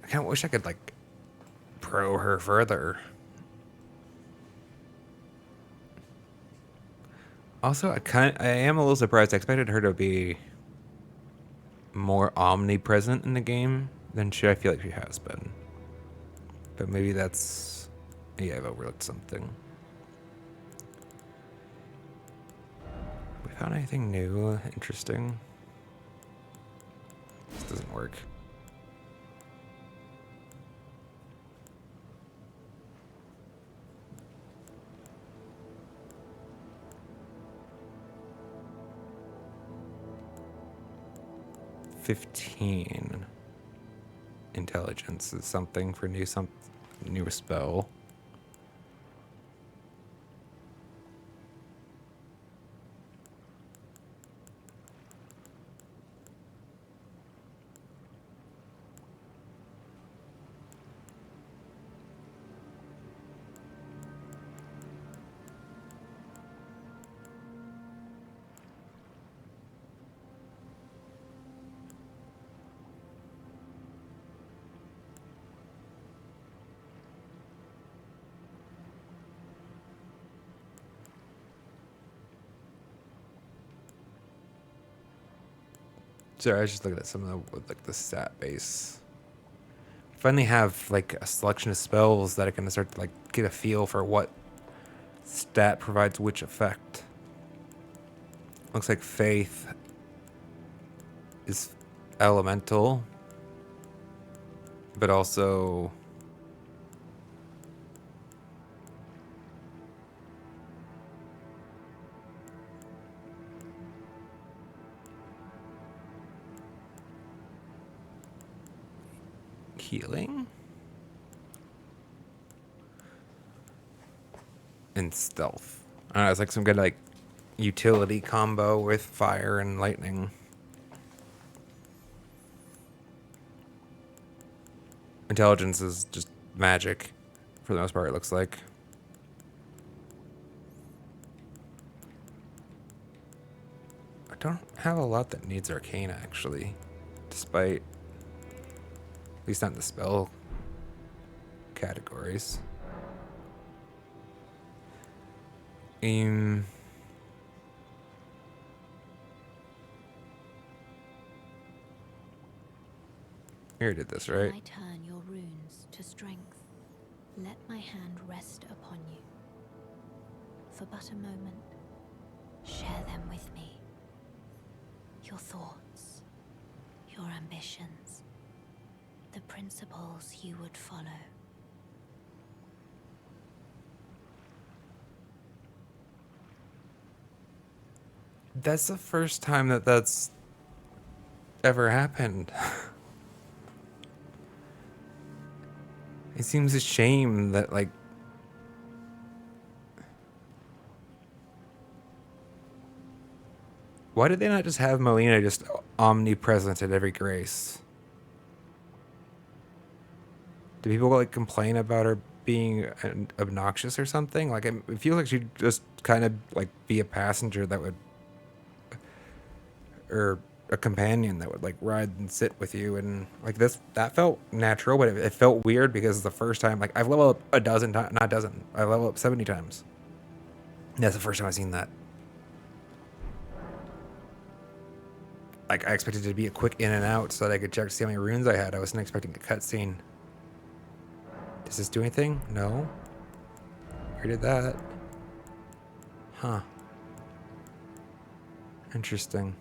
I kind of wish I could, like, pro her further. Also, I am a little surprised. I expected her to be more omnipresent in the game than I feel like she has been. But maybe that's... Yeah, I've overlooked something. We found anything new, interesting? This doesn't work. $15 intelligence is something for new spell. Sorry, I was just looking at some of the stat base. Finally have like a selection of spells that I can start to like get a feel for what stat provides which effect. Looks like faith is elemental, but also healing and stealth. I don't know, it's like some good like utility combo with fire and lightning. Intelligence is just magic for the most part, it looks like. I don't have a lot that needs arcane actually, despite at least not in the spell categories. Here did this, right?
I turn your runes to strength. Let my hand rest upon you. For but a moment, share them with me. Your thoughts, your ambitions, the principles you would follow.
That's the first time that that's ever happened. It seems a shame that, like, why did they not just have Melina just omnipresent at every grace? Do people, like, complain about her being obnoxious or something? Like, it feels like she'd just kind of, like, be a passenger that would, or a companion that would, like, ride and sit with you, and like that felt natural, but it felt weird because the first time, like, I've leveled up a dozen times, not a dozen, I leveled up 70 times. That's the first time I've seen that. Like, I expected it to be a quick in and out so that I could check to see how many runes I had. I wasn't expecting a cutscene. Does this do anything? No. Where did that? Huh. Interesting.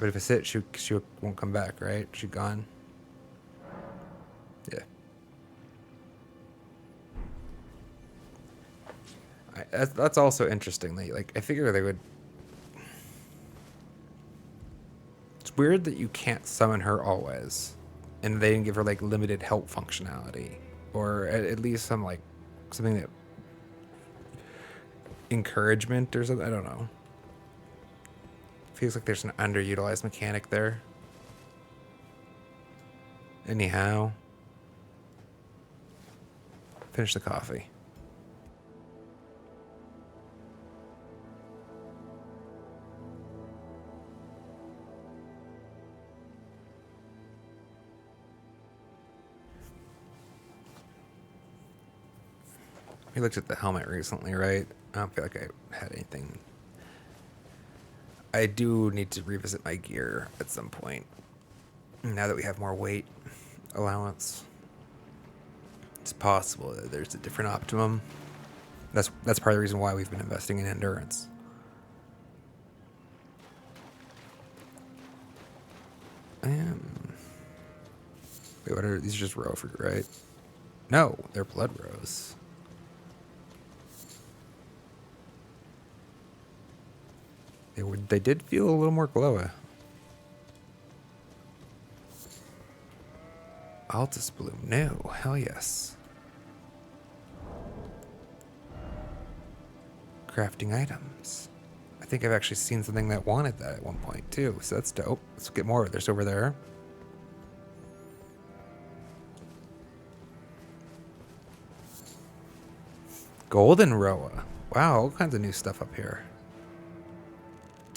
But if it's it, she won't come back, right? She gone. Yeah. That's also interesting. Like, I figure they would. It's weird that you can't summon her always, and they didn't give her like limited help functionality, or at least some like something that encouragement or something. I don't know. Feels like there's an underutilized mechanic there. Anyhow, finish the coffee. We looked at the helmet recently, right? I don't feel like I had anything. I do need to revisit my gear at some point. Now that we have more weight allowance. It's possible that there's a different optimum. That's part of the reason why we've been investing in endurance. Wait, what are these? Are just raw fruit, right? No, they're blood rose. They did feel a little more glowy. Altus bloom, no, hell yes. Crafting items. I think I've actually seen something that wanted that at one point too, so that's dope. Let's get more of this over there. Golden Roa. Wow, all kinds of new stuff up here.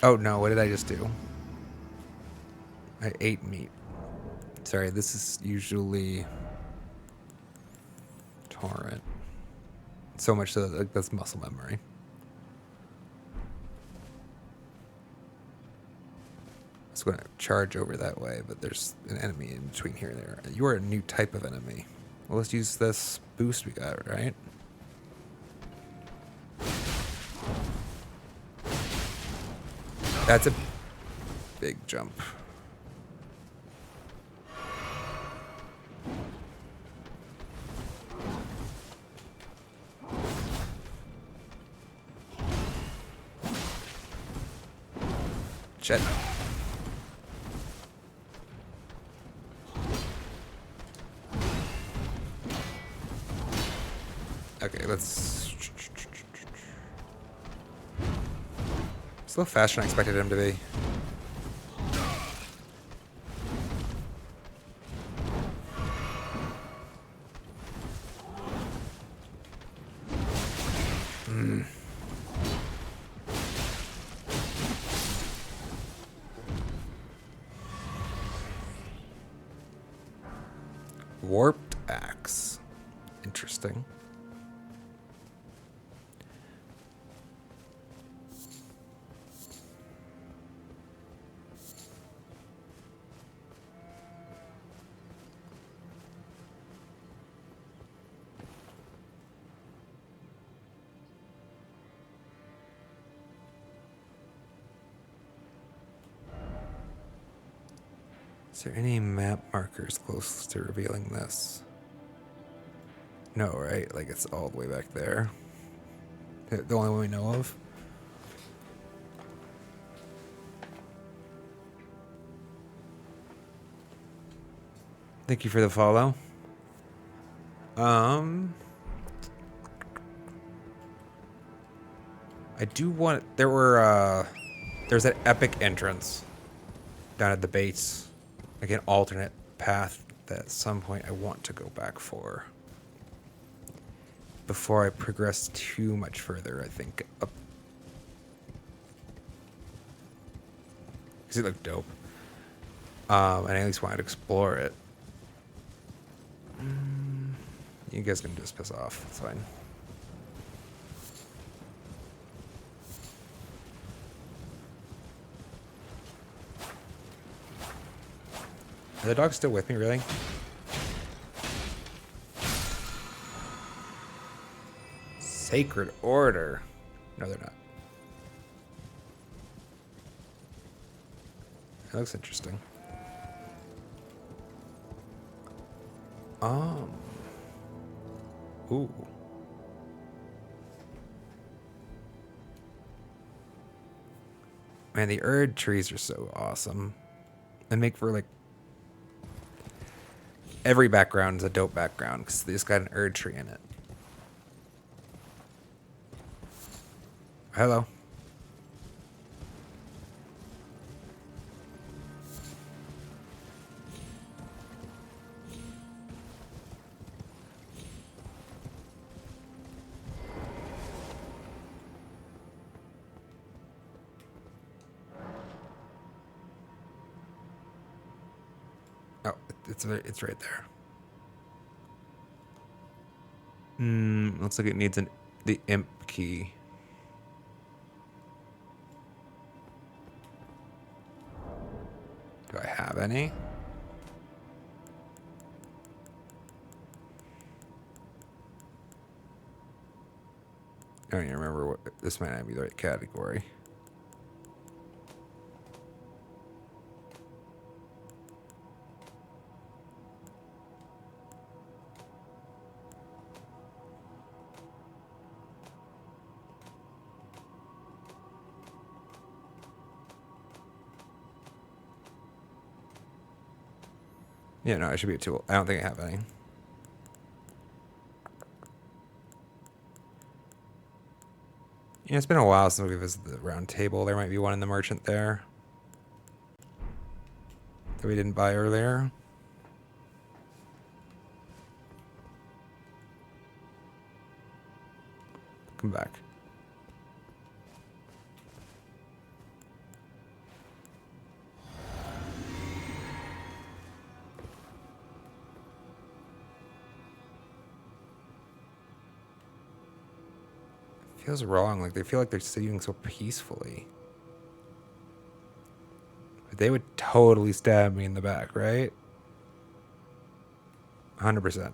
Oh no, what did I just do? I ate meat. Sorry, this is usually torrent. So much so that that's muscle memory. It's going to charge over that way, but there's an enemy in between here and there. You are a new type of enemy. Well, let's use this boost we got, right? That's a big jump. Shit. Okay, let's... It's a little faster than I expected him to be. Warped axe. Interesting. Is there any map markers close to revealing this? No, right? Like it's all the way back there. The only one we know of. Thank you for the follow. I do want... There's that epic entrance down at the base. Like an alternate path that at some point I want to go back for. Before I progress too much further, I think. Up. Because it looked dope. And I at least wanted to explore it. You guys can just piss off. It's fine. Are the dogs still with me, really? Sacred Order. No, they're not. That looks interesting. Ooh. Man, the Erd trees are so awesome. They make for, like... Every background is a dope background, because they just got an Erd tree in it. Hello. Oh, it's right there. Looks like it needs the imp key. Do I have any? I don't even remember what... This might not be the right category. Yeah, no, I should be a tool. I don't think I have any. Yeah, it's been a while since we visited the round table. There might be one in the merchant there that we didn't buy earlier. Come back. Feels wrong. Like they feel like they're sitting so peacefully. They would totally stab me in the back, right? 100%.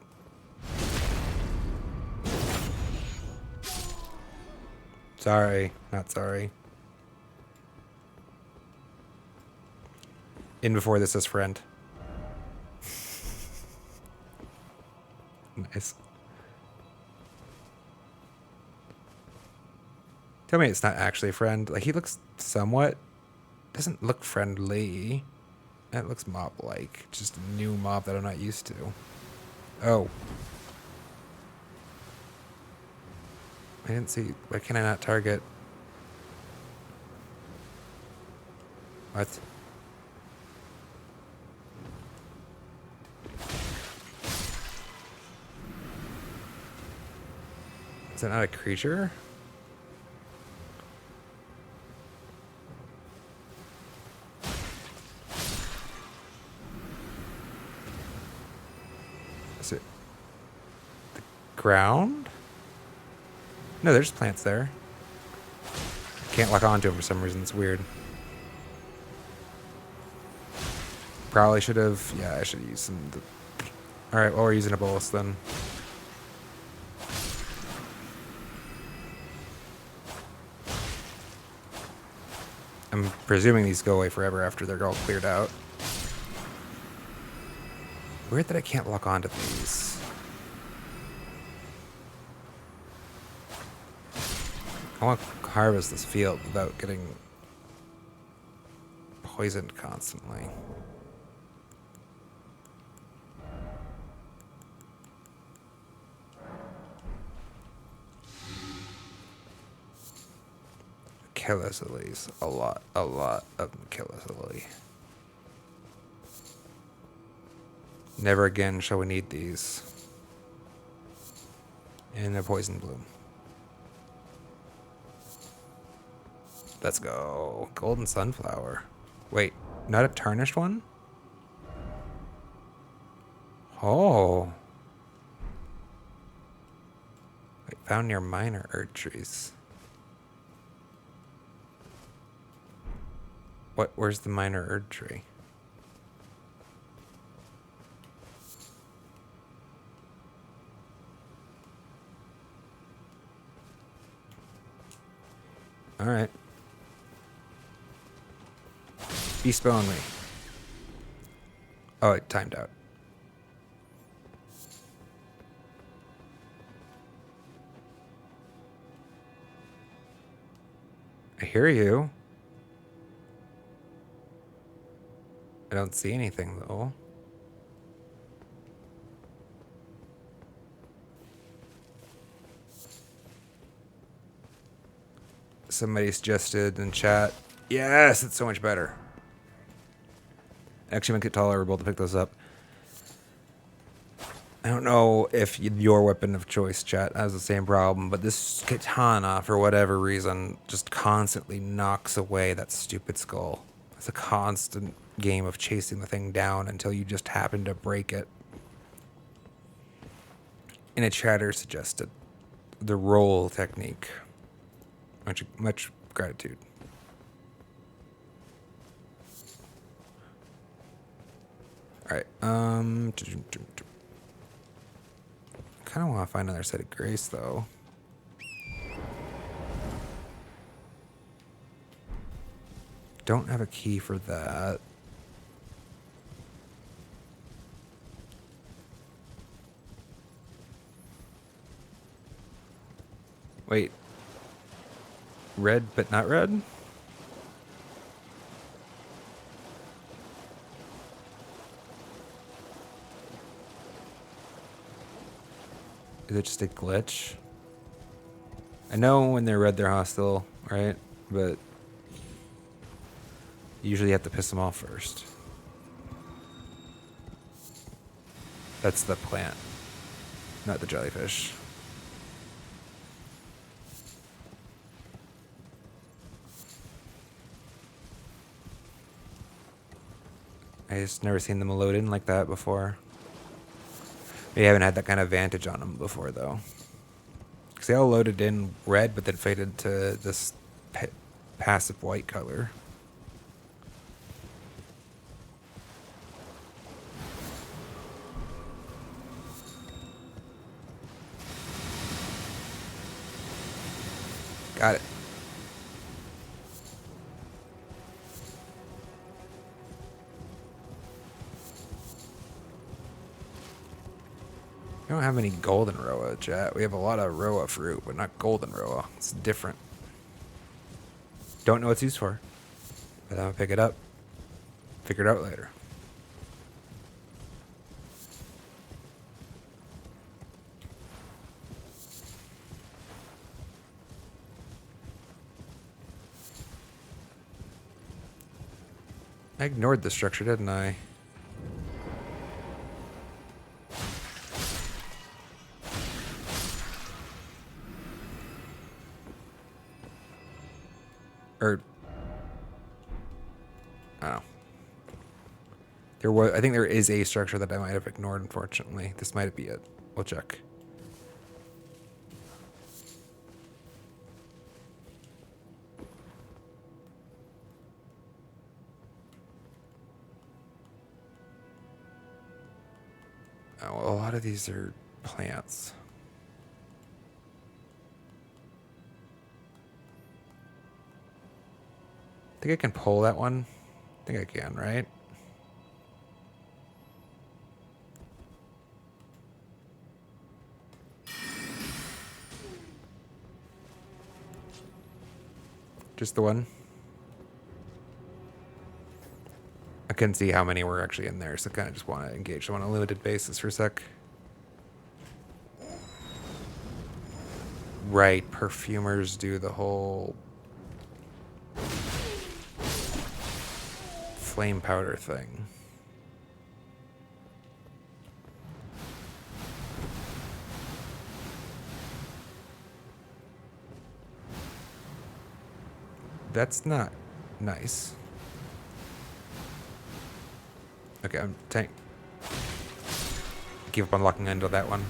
Sorry, not sorry. In before this is friend. Nice. Tell me it's not actually a friend. Like, he looks somewhat... Doesn't look friendly. It looks mob-like. Just a new mob that I'm not used to. Oh. I didn't see... Why can I not target? What? Is that not a creature? Is it the ground? No, there's plants there. Can't lock onto them for some reason. It's weird. Probably should have... Yeah, I should have used some... Alright, well, we're using a bolus then. I'm presuming these go away forever after they're all cleared out. Weird that I can't lock onto these. I want to harvest this field without getting poisoned constantly. Achilles lilies. A lot of Achilles lily. Never again shall we need these. And a poison bloom. Let's go. Golden sunflower. Wait, not a tarnished one? Oh. Wait, found near minor Erd trees. What? Where's the minor Erd tree? Alright. Despawn me. Oh, it timed out. I hear you. I don't see anything, though. Somebody suggested in chat. Yes, it's so much better. Actually, make it tolerable to pick those up. I don't know if your weapon of choice, chat, has the same problem, but this katana, for whatever reason, just constantly knocks away that stupid skull. It's a constant game of chasing the thing down until you just happen to break it. And a chatter suggested the roll technique. Much gratitude. Alright, kind of want to find another set of grace, though. Don't have a key for that. Wait. Red, but not red? Is it just a glitch? I know when they're red, they're hostile, right? But you usually have to piss them off first. That's the plant, not the jellyfish. I just never seen them load in like that before. Maybe I haven't had that kind of advantage on them before, though. Because they all loaded in red, but then faded to this passive white color. Got it. We don't have any golden Roa, chat. We have a lot of Roa fruit, but not golden Roa. It's different. Don't know what it's used for. But I'm gonna pick it up. Figure it out later. I ignored the structure, didn't I? Or I don't know. There was, I think there is a structure that I might have ignored, unfortunately. This might be it. We'll check. Oh, well, a lot of these are plants. I think I can pull that one. I think I can, right? Just the one? I couldn't see how many were actually in there, so I kind of just want to engage them on a limited basis for a sec. Right, perfumers do the whole flame powder thing. That's not nice. Okay, I'm tank. Give up on locking into that one.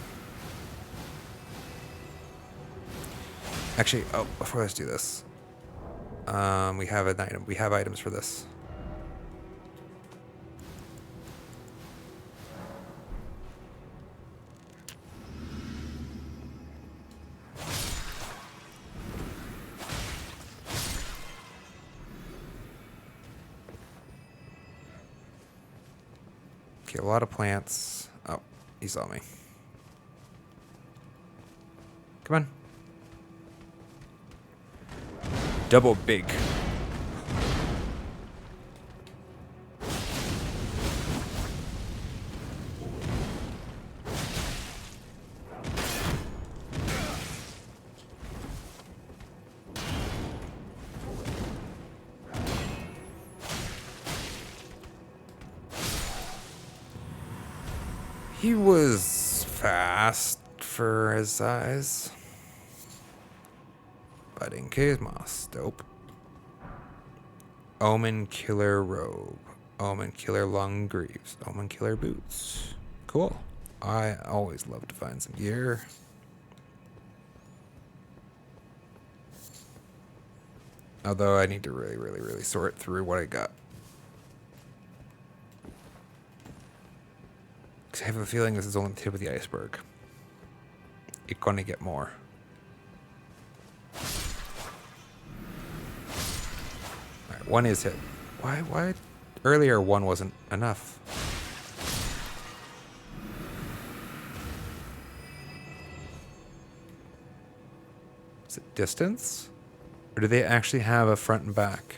Actually, oh, before let's do this. We have an item. We have items for this. Okay, a lot of plants. Oh, he saw me. Come on. Double big. He was fast for his size. Budding Cave Moss. Dope. Omen Killer Robe. Omen Killer Long Greaves. Omen Killer Boots. Cool. I always love to find some gear. Although I need to really sort through what I got. I have a feeling this is only the tip of the iceberg. You're gonna get more. Alright, one is hit. Why? Earlier one wasn't enough. Is it distance? Or do they actually have a front and back?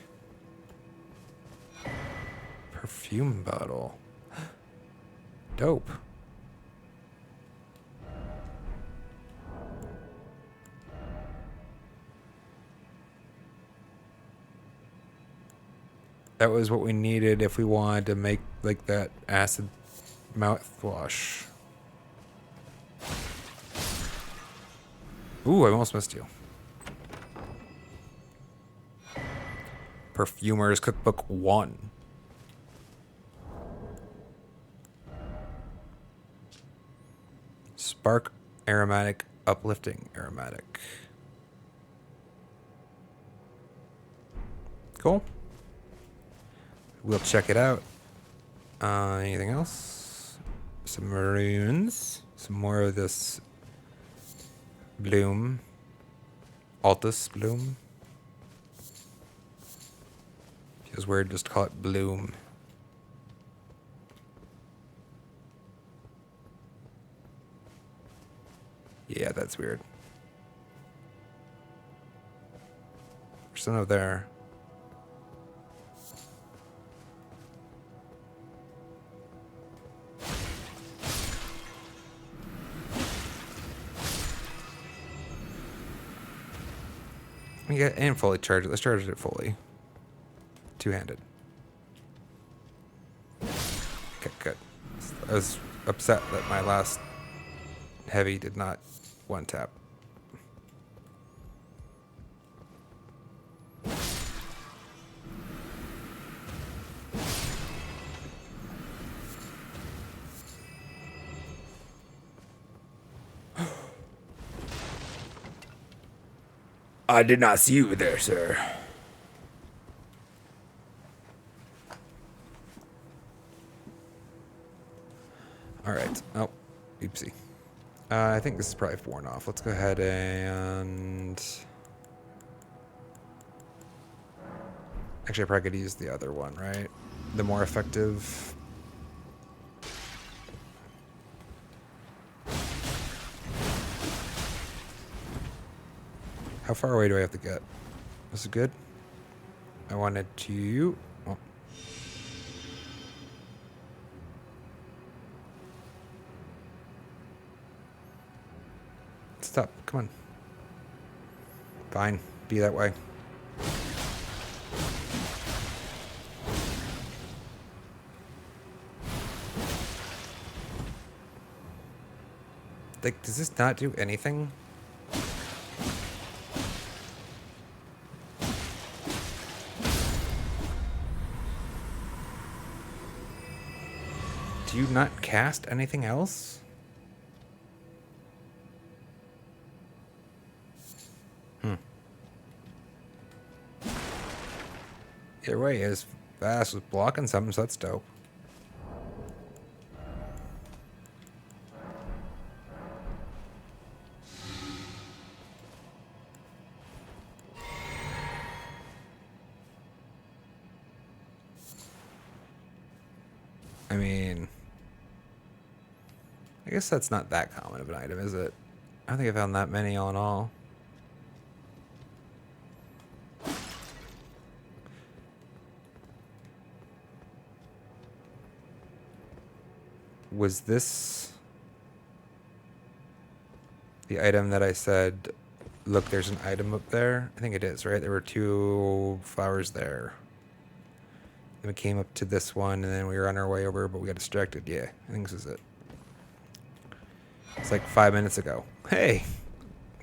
Perfume bottle. Dope. That was what we needed if we wanted to make like that acid mouthwash. Ooh, I almost missed you. Perfumer's Cookbook 1. Spark aromatic, uplifting aromatic. Cool. We'll check it out. Anything else? Some maroons. Some more of this bloom. Altus Bloom. Feels weird just to call it Bloom. Yeah, that's weird. There's some over there. Yeah, and fully charge it. Let's charge it fully. Two-handed. Okay, good. I was upset that my last heavy did not one tap. I did not see you there, sir. All right. Oh, oopsie. I think this is probably worn off. Let's go ahead and... Actually, I probably could use the other one, right? The more effective... How far away do I have to get? This is good. I wanted to... Oh. Stop. Come on. Fine. Be that way. Like, does this not do anything? Do you not cast anything else? Either way, his fast was blocking something, so that's dope. I mean, I guess that's not that common of an item, is it? I don't think I found that many all in all. Was this the item that I said, look, there's an item up there? I think it is, right? There were 2 flowers there. Then we came up to this one, and then we were on our way over, but we got distracted. Yeah, I think this is it. It's like 5 minutes ago. Hey,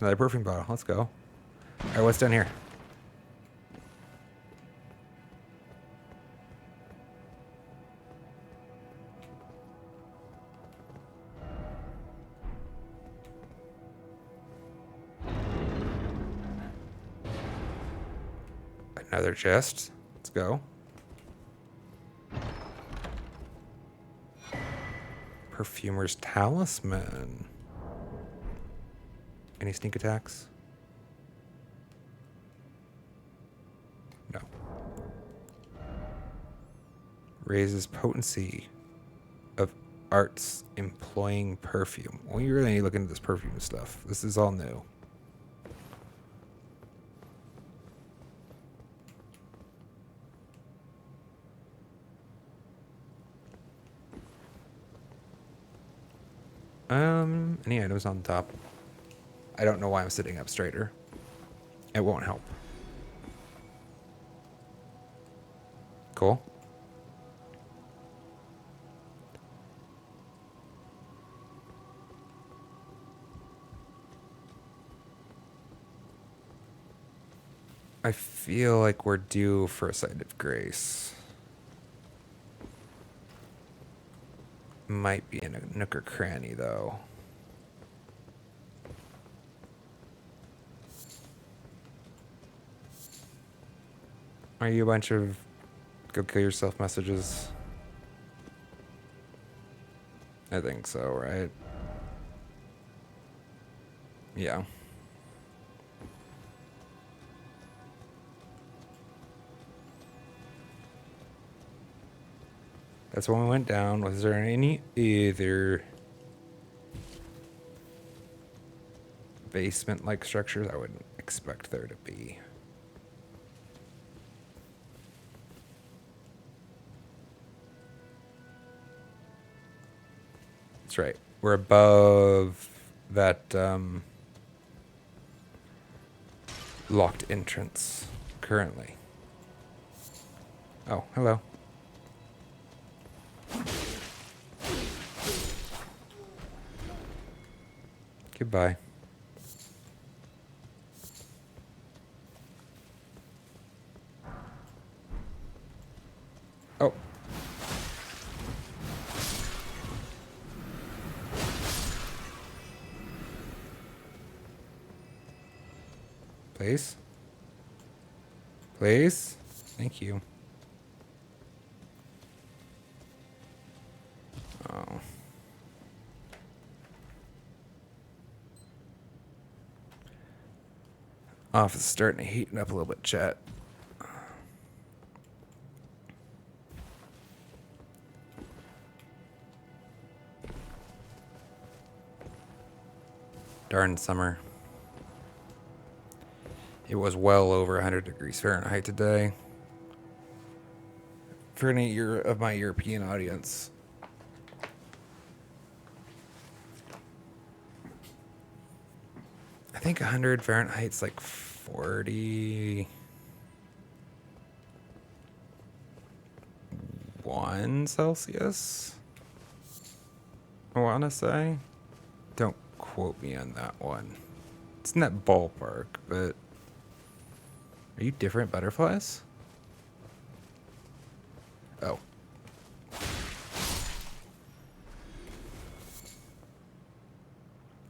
another perfume bottle. Let's go. All right, what's down here? Another chest. Let's go. Perfumer's Talisman. Any sneak attacks? No. Raises potency of arts employing perfume. We really need to look into this perfume stuff. This is all new. Any items on top? I don't know why I'm sitting up straighter. It won't help. Cool. I feel like we're due for a sight of grace. Might be in a nook or cranny, though. Are you a bunch of go kill yourself messages? I think so, right? Yeah. That's when we went down. Was there any other basement-like structures? I wouldn't expect there to be. That's right. We're above that locked entrance currently. Oh, hello. Goodbye. Oh. Please? Please? Thank you. Oh. Office is starting to heaten up a little bit, chat. Darn summer. It was well over 100 degrees Fahrenheit today. For any of my European audience. I think 100 Fahrenheit's like 41 Celsius. I want to say. Don't quote me on that one. It's in that ballpark, but are you different butterflies? Oh.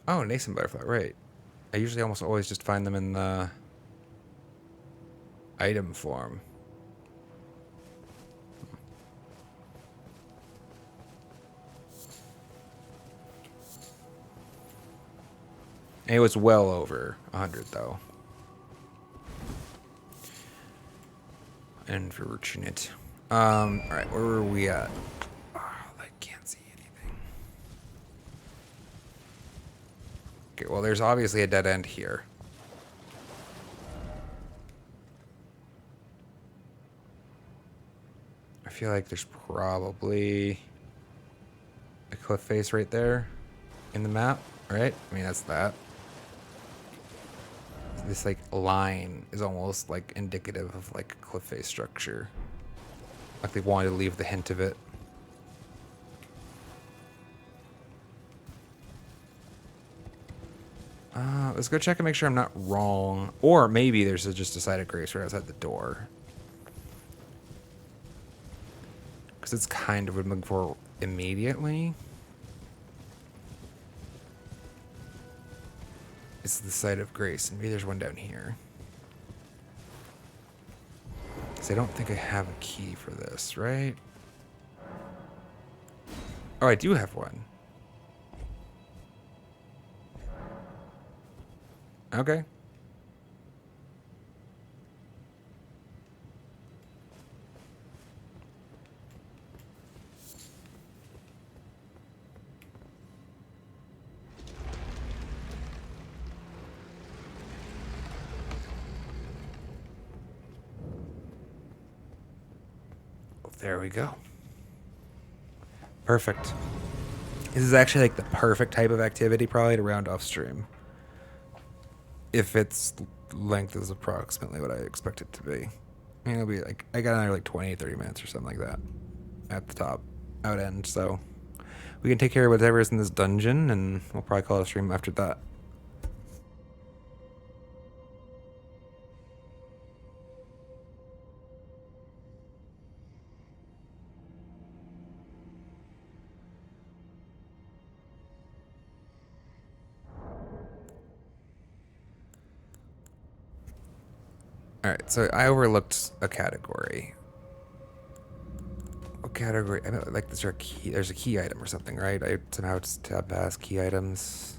Oh, nascent butterfly, right. I usually almost always just find them in the item form. It was well over 100 though. Unfortunate. Alright, where were we at? Oh, I can't see anything. Okay, well there's obviously a dead end here. I feel like there's probably a cliff face right there in the map, right? I mean, that's that. This like line is almost like indicative of like a cliff face structure. Like they wanted to leave the hint of it. Let's go check and make sure I'm not wrong. Or maybe there's just a site of grace right outside the door. Because it's kind of what I'm looking for immediately. It's the site of grace. And maybe there's one down here. Because I don't think I have a key for this, right? Oh, I do have one. Okay. There we go. Perfect. This is actually like the perfect type of activity probably to round off stream. If its length is approximately what I expect it to be. I mean, it'll be like, I got another like 20, 30 minutes or something like that at the top, out end. So we can take care of whatever is in this dungeon and we'll probably call it a stream after that. Alright, so I overlooked a category. What category? I know, like, there's a key item or something, right? I somehow just tab past key items.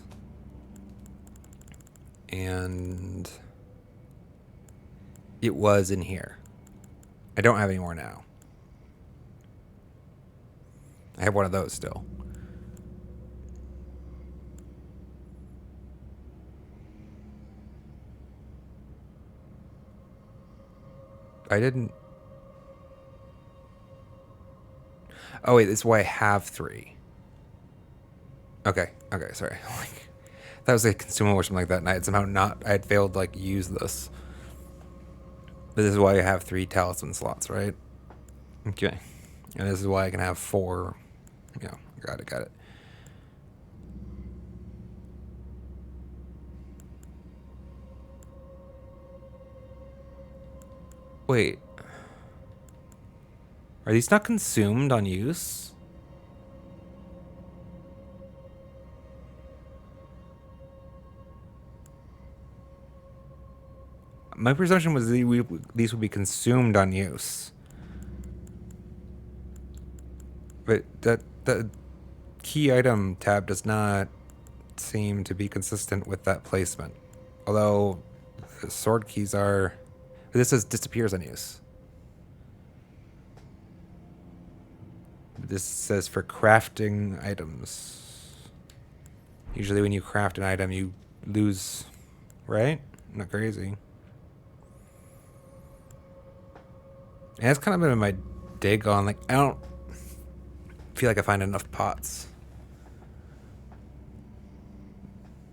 And it was in here. I don't have any more now. I have one of those still. I didn't. Oh wait, this is why I have 3. Okay, okay, sorry. Like that was a consumable or something like that, and I had somehow not. I had failed to, like, use this. But this is why I have 3 talisman slots, right? Okay, and this is why I can have 4. Yeah, got it, got it. Wait, are these not consumed on use? My presumption was these would be consumed on use. But that key item tab does not seem to be consistent with that placement. Although the sword keys are. This says disappears on use. This says for crafting items. Usually when you craft an item, you lose, right? I'm not crazy. And that's kind of been my dig on, like, I don't feel like I find enough pots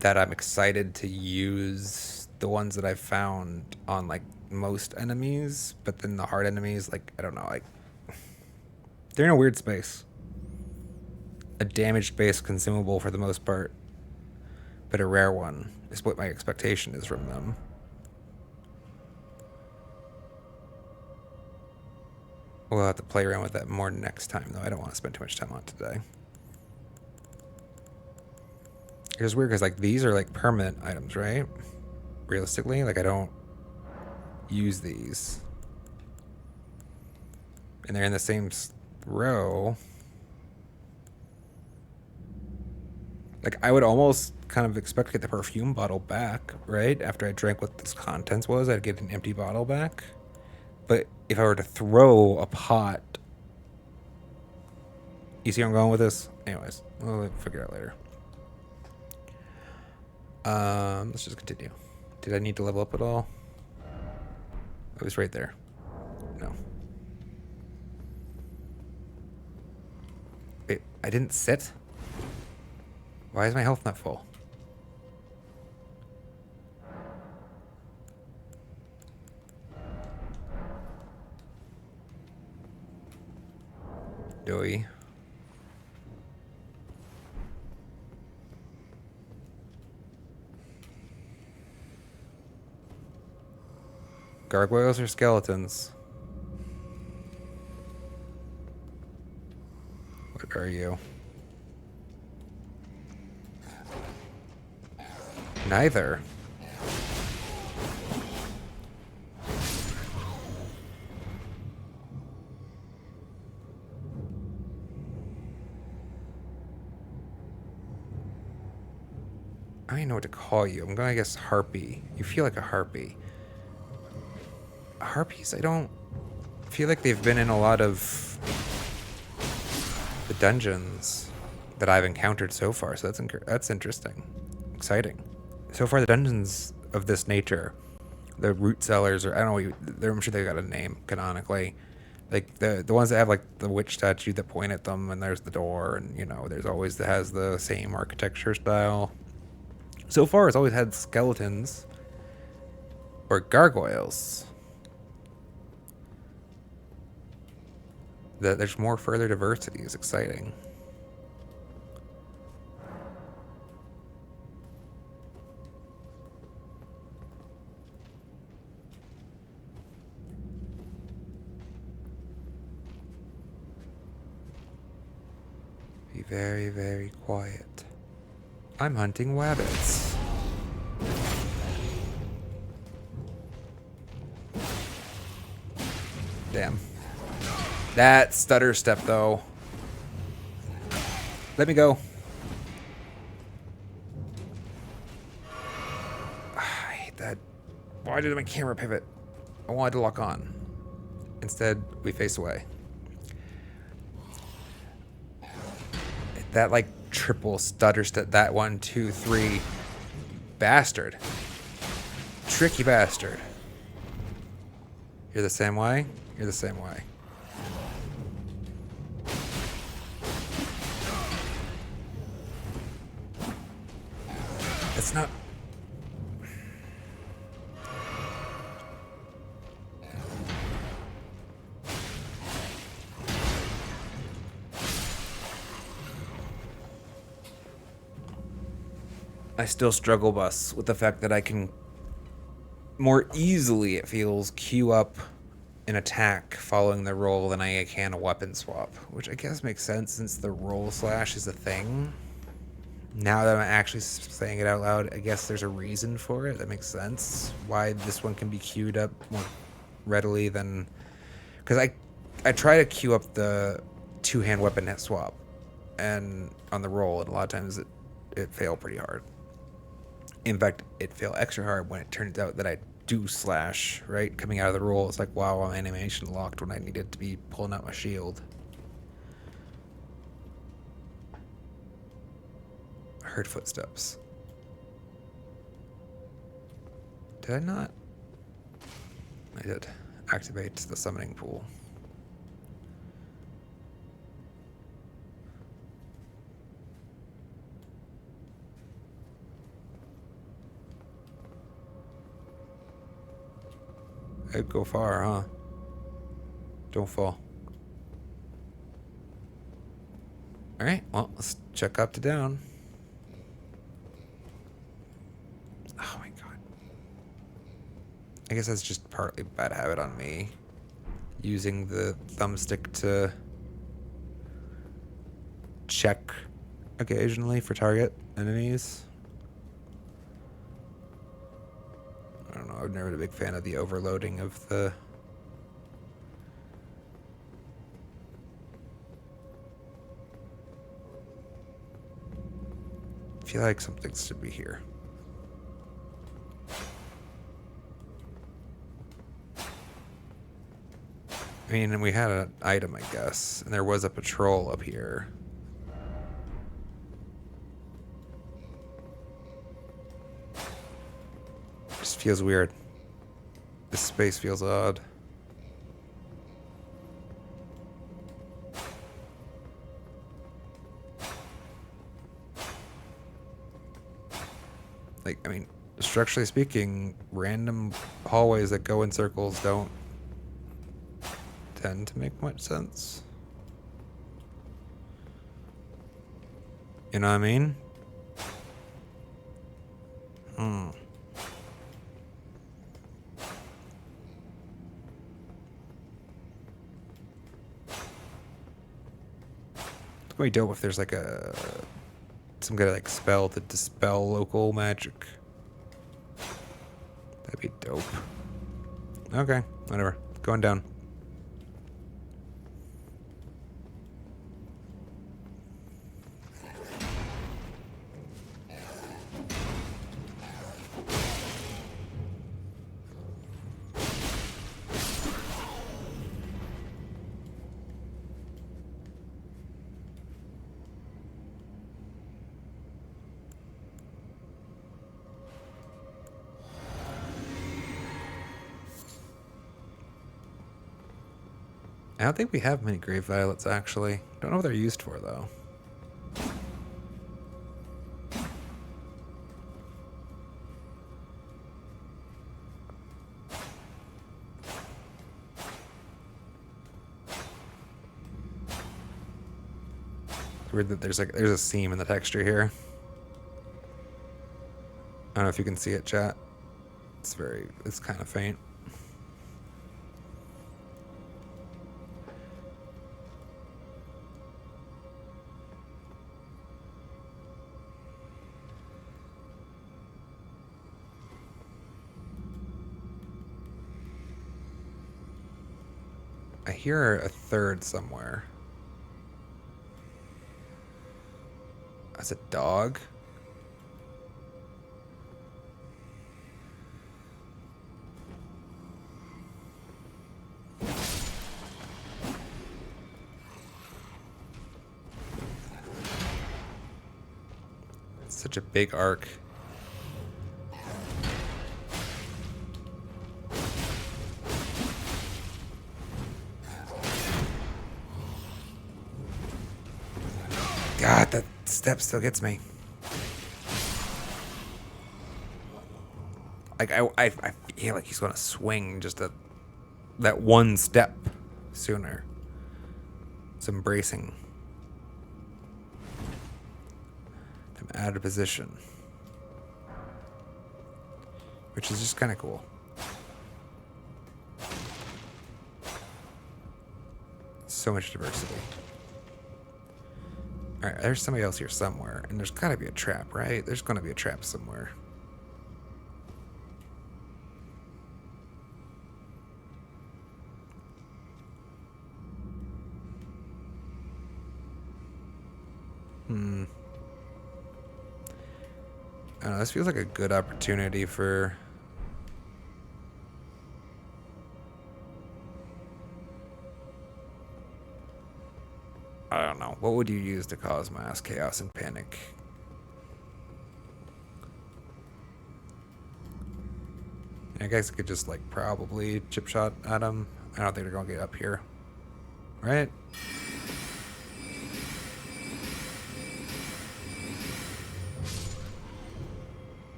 that I'm excited to use the ones that I've found on, like, most enemies, but then the hard enemies, like, I don't know, like, they're in a weird space. A damaged base consumable for the most part, but a rare one is what my expectation is from them. We'll have to play around with that more next time, though. I don't want to spend too much time on it today. It's weird because, like, these are, like, permanent items, right? Realistically, like, I don't use these. And they're in the same row. Like, I would almost kind of expect to get the perfume bottle back, right? After I drank what this contents was, I'd get an empty bottle back. But if I were to throw a pot... You see where I'm going with this? Anyways, we'll figure it out later. Let's just continue. Did I need to level up at all? It was right there. No. Wait, I didn't sit? Why is my health not full? Doy. Gargoyles or skeletons? What are you? Neither. I don't even know what to call you. I'm gonna guess harpy. You feel like a harpy. Harpies, I don't feel like they've been in a lot of the dungeons that I've encountered so far. So that's interesting, exciting. So far, the dungeons of this nature, the root cellars, or I don't know, I'm sure they got a name canonically. Like the ones that have, like, the witch statue that point at them, and there's the door, and, you know, there's always that has the same architecture style. So far, it's always had skeletons or gargoyles. That there's more further diversity is exciting. Be very, very quiet. I'm hunting wabbits. Damn. That stutter step, though. Let me go. I hate that. Why did my camera pivot? I wanted to lock on. Instead, we face away. That like triple stutter step. That 1, 2, 3. Bastard. Tricky bastard. You're the same way? You're the same way. It's not... I still struggle, Bus, with the fact that I can more easily, it feels, queue up an attack following the roll than I can a weapon swap, which I guess makes sense since the roll slash is a thing. Now that I'm actually saying it out loud, I guess there's a reason for it. That makes sense. Why this one can be queued up more readily than... Because I try to queue up the two-hand weapon swap and on the roll, and a lot of times it failed pretty hard. In fact, it failed extra hard when it turns out that I do slash, right? Coming out of the roll, it's like, wow, I'm animation locked when I needed to be pulling out my shield. I heard footsteps. Did I not? I did. Activate the summoning pool. It'd go far, huh? Don't fall. Alright, well, let's check up to down. Oh my god. I guess that's just partly a bad habit on me. Using the thumbstick to check occasionally for target enemies. I don't know, I've never been a big fan of the overloading of the... I feel like something should be here. I mean, and we had an item, I guess, and there was a patrol up here. Just feels weird. This space feels odd. Like, I mean, structurally speaking, random hallways that go in circles don't tend to make much sense. You know what I mean? It's gonna be dope if there's like some kind of like spell to dispel local magic. That'd be dope. Okay, whatever. Going down. I don't think we have many grave violets, actually. Don't know what they're used for, though. It's weird that there's a seam in the texture here. I don't know if you can see it, chat. It's kind of faint. I hear a third somewhere. That's a dog? Such a big arc. God, that step still gets me. Like I feel like he's gonna swing just that one step sooner. It's embracing. I'm out of position, which is just kind of cool. So much diversity. All right, there's somebody else here somewhere, and there's gotta be a trap, right? There's gonna be a trap somewhere. I don't know, this feels like a good opportunity for... I don't know. What would you use to cause mass chaos and panic? I guess I could just, like, probably chip shot at them. I don't think they're gonna get up here. Right?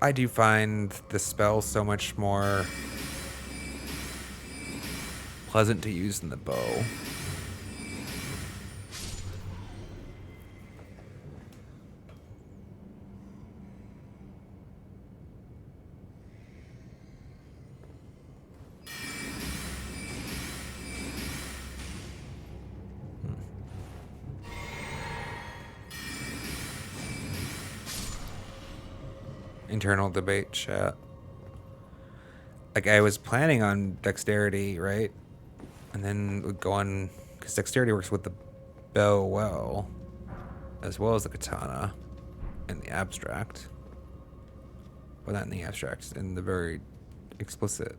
I do find the spell so much more pleasant to use than the bow. Internal debate chat. Like, I was planning on dexterity, right? And then would go on, because dexterity works with the bow well, as well as the katana in the abstract. Well, not in the abstract, in the very explicit.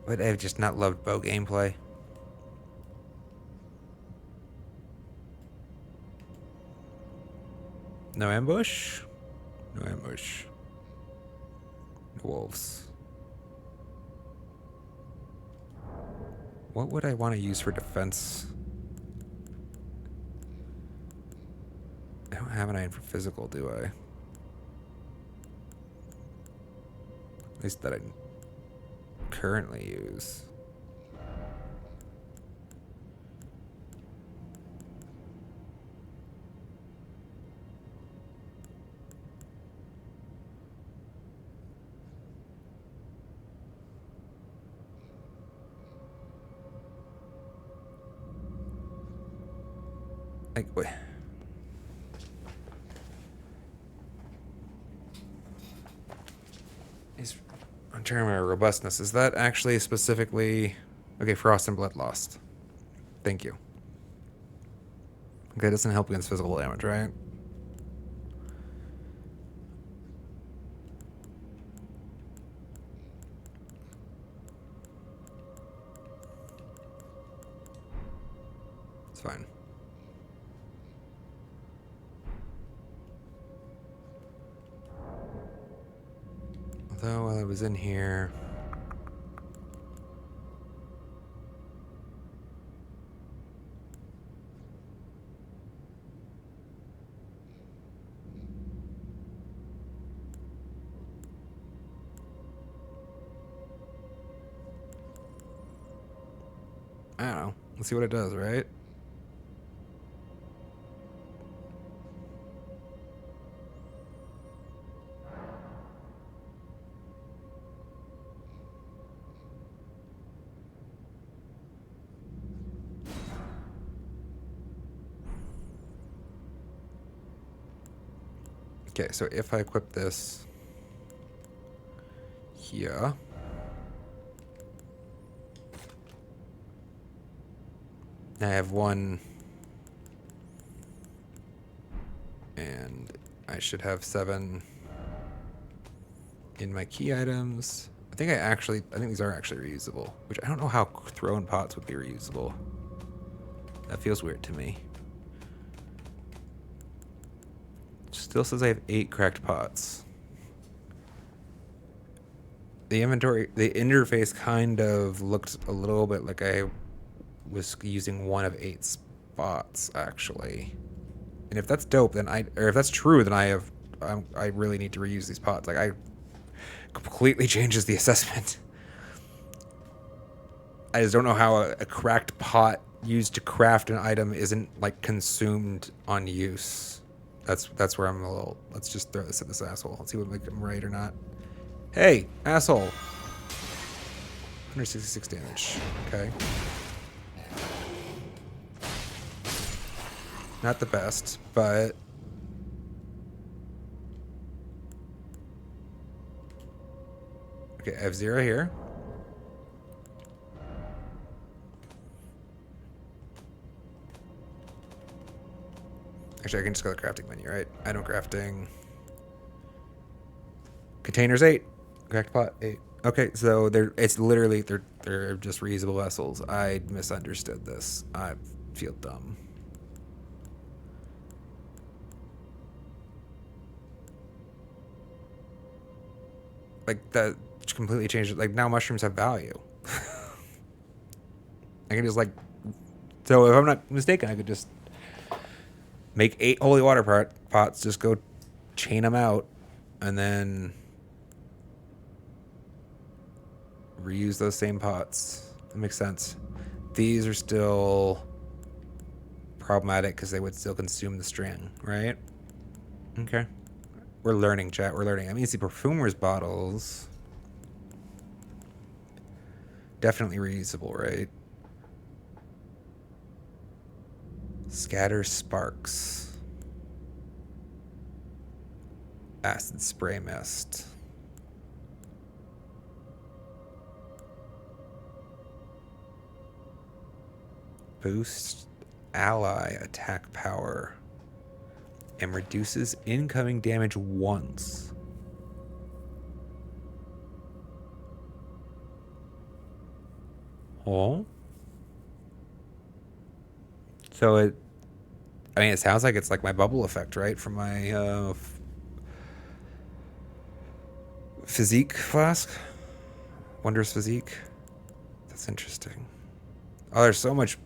But I've just not loved bow gameplay. No ambush? No ambush. No wolves. What would I want to use for defense? I don't have an iron for physical, do I? At least that I currently use. Like, wait. I'm trying to remember robustness. Is that actually specifically... Okay, frost and blood lost. Thank you. Okay, it doesn't help against physical damage, right? It's fine. Although while I was in here... I don't know. Let's see what it does, right? Okay, so if I equip this here, I have 1. And I should have 7 in my key items. I think these are actually reusable, which I don't know how thrown pots would be reusable. That feels weird to me. Still says I have 8 cracked pots. The interface kind of looked a little bit like I was using 1 of 8 spots, actually. And if that's dope, then if that's true, then I really need to reuse these pots. Like, I completely changes the assessment. I just don't know how a cracked pot used to craft an item isn't like consumed on use. That's where I'm a little. Let's just throw this at this asshole. Let's see what make him right or not. Hey, asshole. 166 damage. Okay. Not the best, but okay, I have 0 here. Actually, I can just go to the crafting menu, right? Item crafting. Containers 8. Cracked pot 8. Okay, so they're just reusable vessels. I misunderstood this. I feel dumb. Like, that completely changed it. Like, now mushrooms have value. I can just, like... So, if I'm not mistaken, I could just make 8 holy water pots, just go chain them out, and then reuse those same pots. That makes sense. These are still problematic because they would still consume the string, right? Okay. We're learning, chat. We're learning. I mean, see, perfumer's bottles. Definitely reusable, right? Scatter sparks. Acid spray mist. Boost ally attack power. And reduces incoming damage once. Oh. So it sounds like it's like my bubble effect, right? From my physique flask. Wondrous physique. That's interesting. Oh, there's so much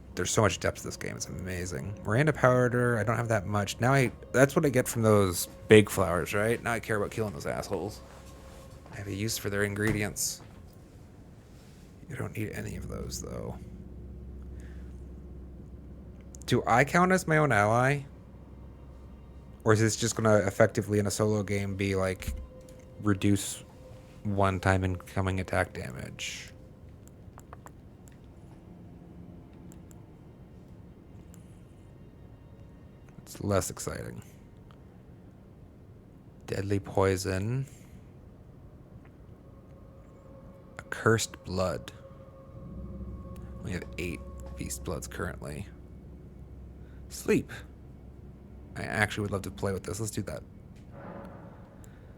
depth to this game. It's amazing. Miranda powder, I don't have that much. That's what I get from those big flowers, right? Now I care about killing those assholes. I have a use for their ingredients. You don't need any of those, though. Do I count as my own ally? Or is this just going to effectively, in a solo game, be like, reduce one-time incoming attack damage? It's less exciting. Deadly poison. Accursed blood. We have 8 beast bloods currently. Sleep. I actually would love to play with this. Let's do that.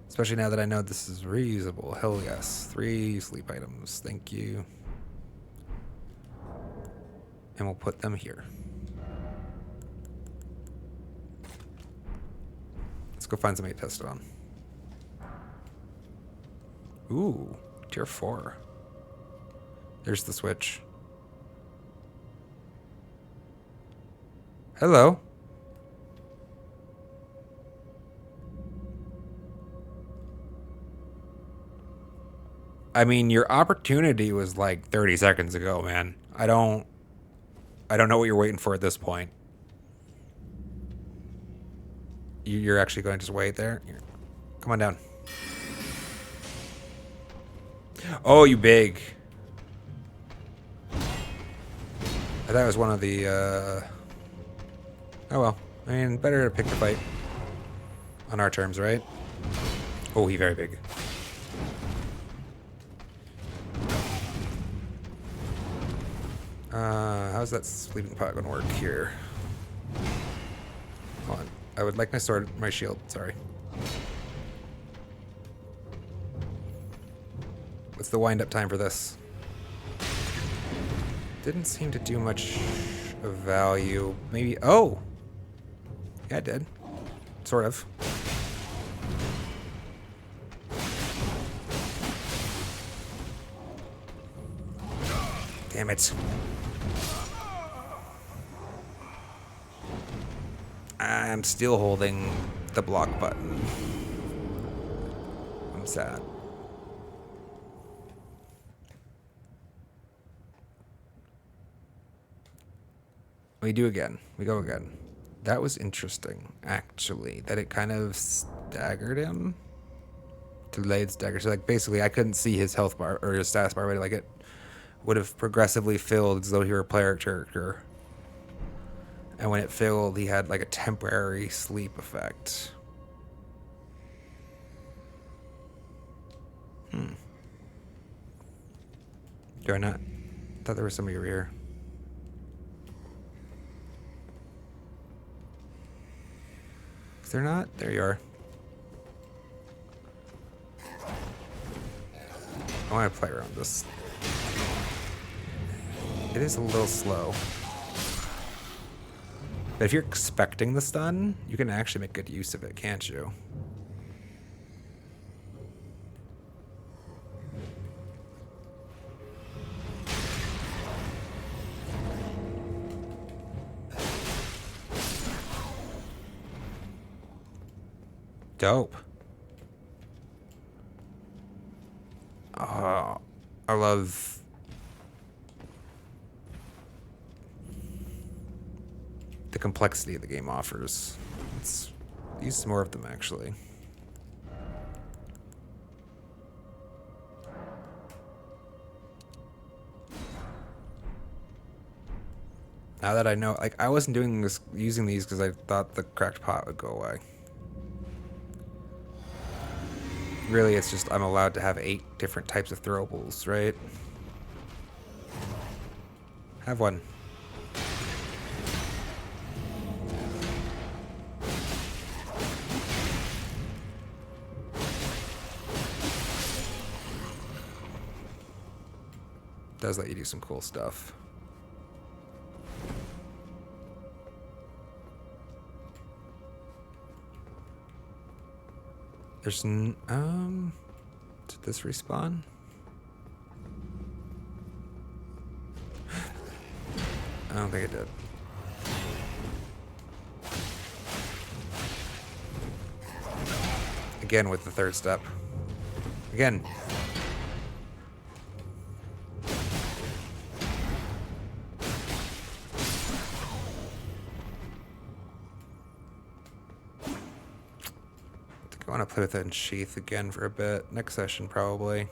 Especially now that I know this is reusable. Hell yes. 3 sleep items. Thank you. And we'll put them here. Let's go find somebody to test it on. Ooh, tier 4. There's the switch. Hello. I mean, your opportunity was like 30 seconds ago, man. I don't know what you're waiting for at this point. You're actually going to just wait there? Here. Come on down. Oh, you big. I thought it was one of the, Oh well. I mean, better to pick the fight. On our terms, right? Oh, he very big. How's that sleeping pot gonna work here? Hold on. I would like my sword, my shield, sorry. What's the wind-up time for this? Didn't seem to do much of value. Maybe, oh! Yeah, it did. Sort of. Damn it. I'm still holding the block button. I'm sad. We do again. We go again. That was interesting, actually. That it kind of staggered him. Delayed stagger. So, like, basically, I couldn't see his health bar or his status bar, but like it would have progressively filled as though he were a player character. And when it filled, he had like a temporary sleep effect. Do I not? I thought there was somebody over here. Is there not? There you are. I want to play around this. It is a little slow. But if you're expecting the stun, you can actually make good use of it, can't you? Dope. Oh, I love... the complexity the game offers. Let's use some more of them, actually. Now that I know, like, I wasn't doing this, using these because I thought the cracked pot would go away. Really, it's just I'm allowed to have 8 different types of throwables, right? Have one. Does let you do some cool stuff. There's did this respawn? I don't think it did. Again with the third step. Again. I want to play with that in Sheath again for a bit. Next session, probably.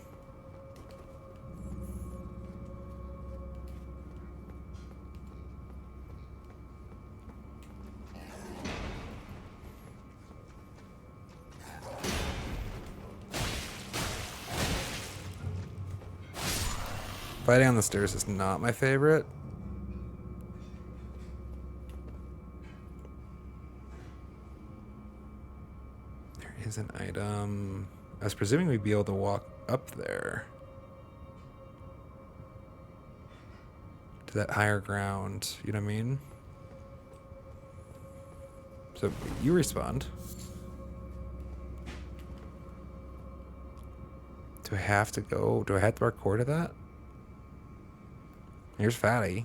Fighting on the stairs is not my favorite. Is an item. I was presuming we'd be able to walk up there to that higher ground. You know what I mean? So you respond. Do I have to go? Do I have to parkour to that? Here's Fatty.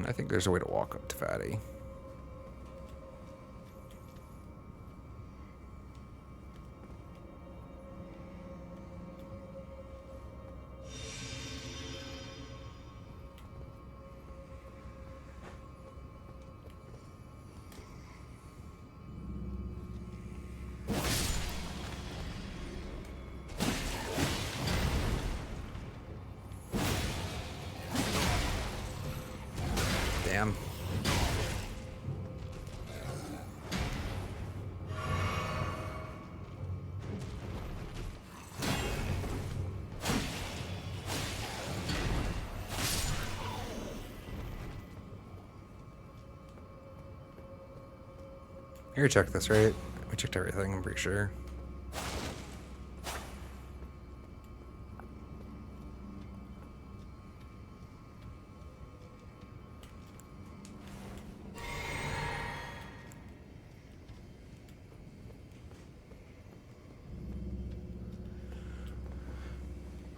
I think there's a way to walk up to Fatty. Damn. You already checked this, right? We checked everything, I'm pretty sure.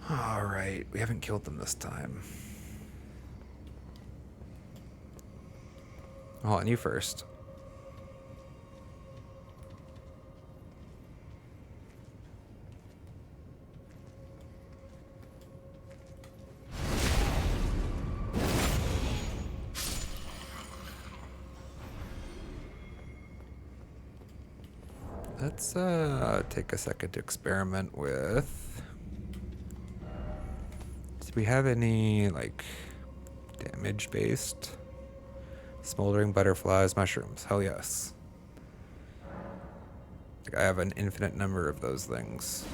Alright, we haven't killed them this time. Hold on, you first. Let's take a second to experiment with. Do we have any like damage based? Smoldering butterflies, mushrooms. Hell yes. Like I have an infinite number of those things.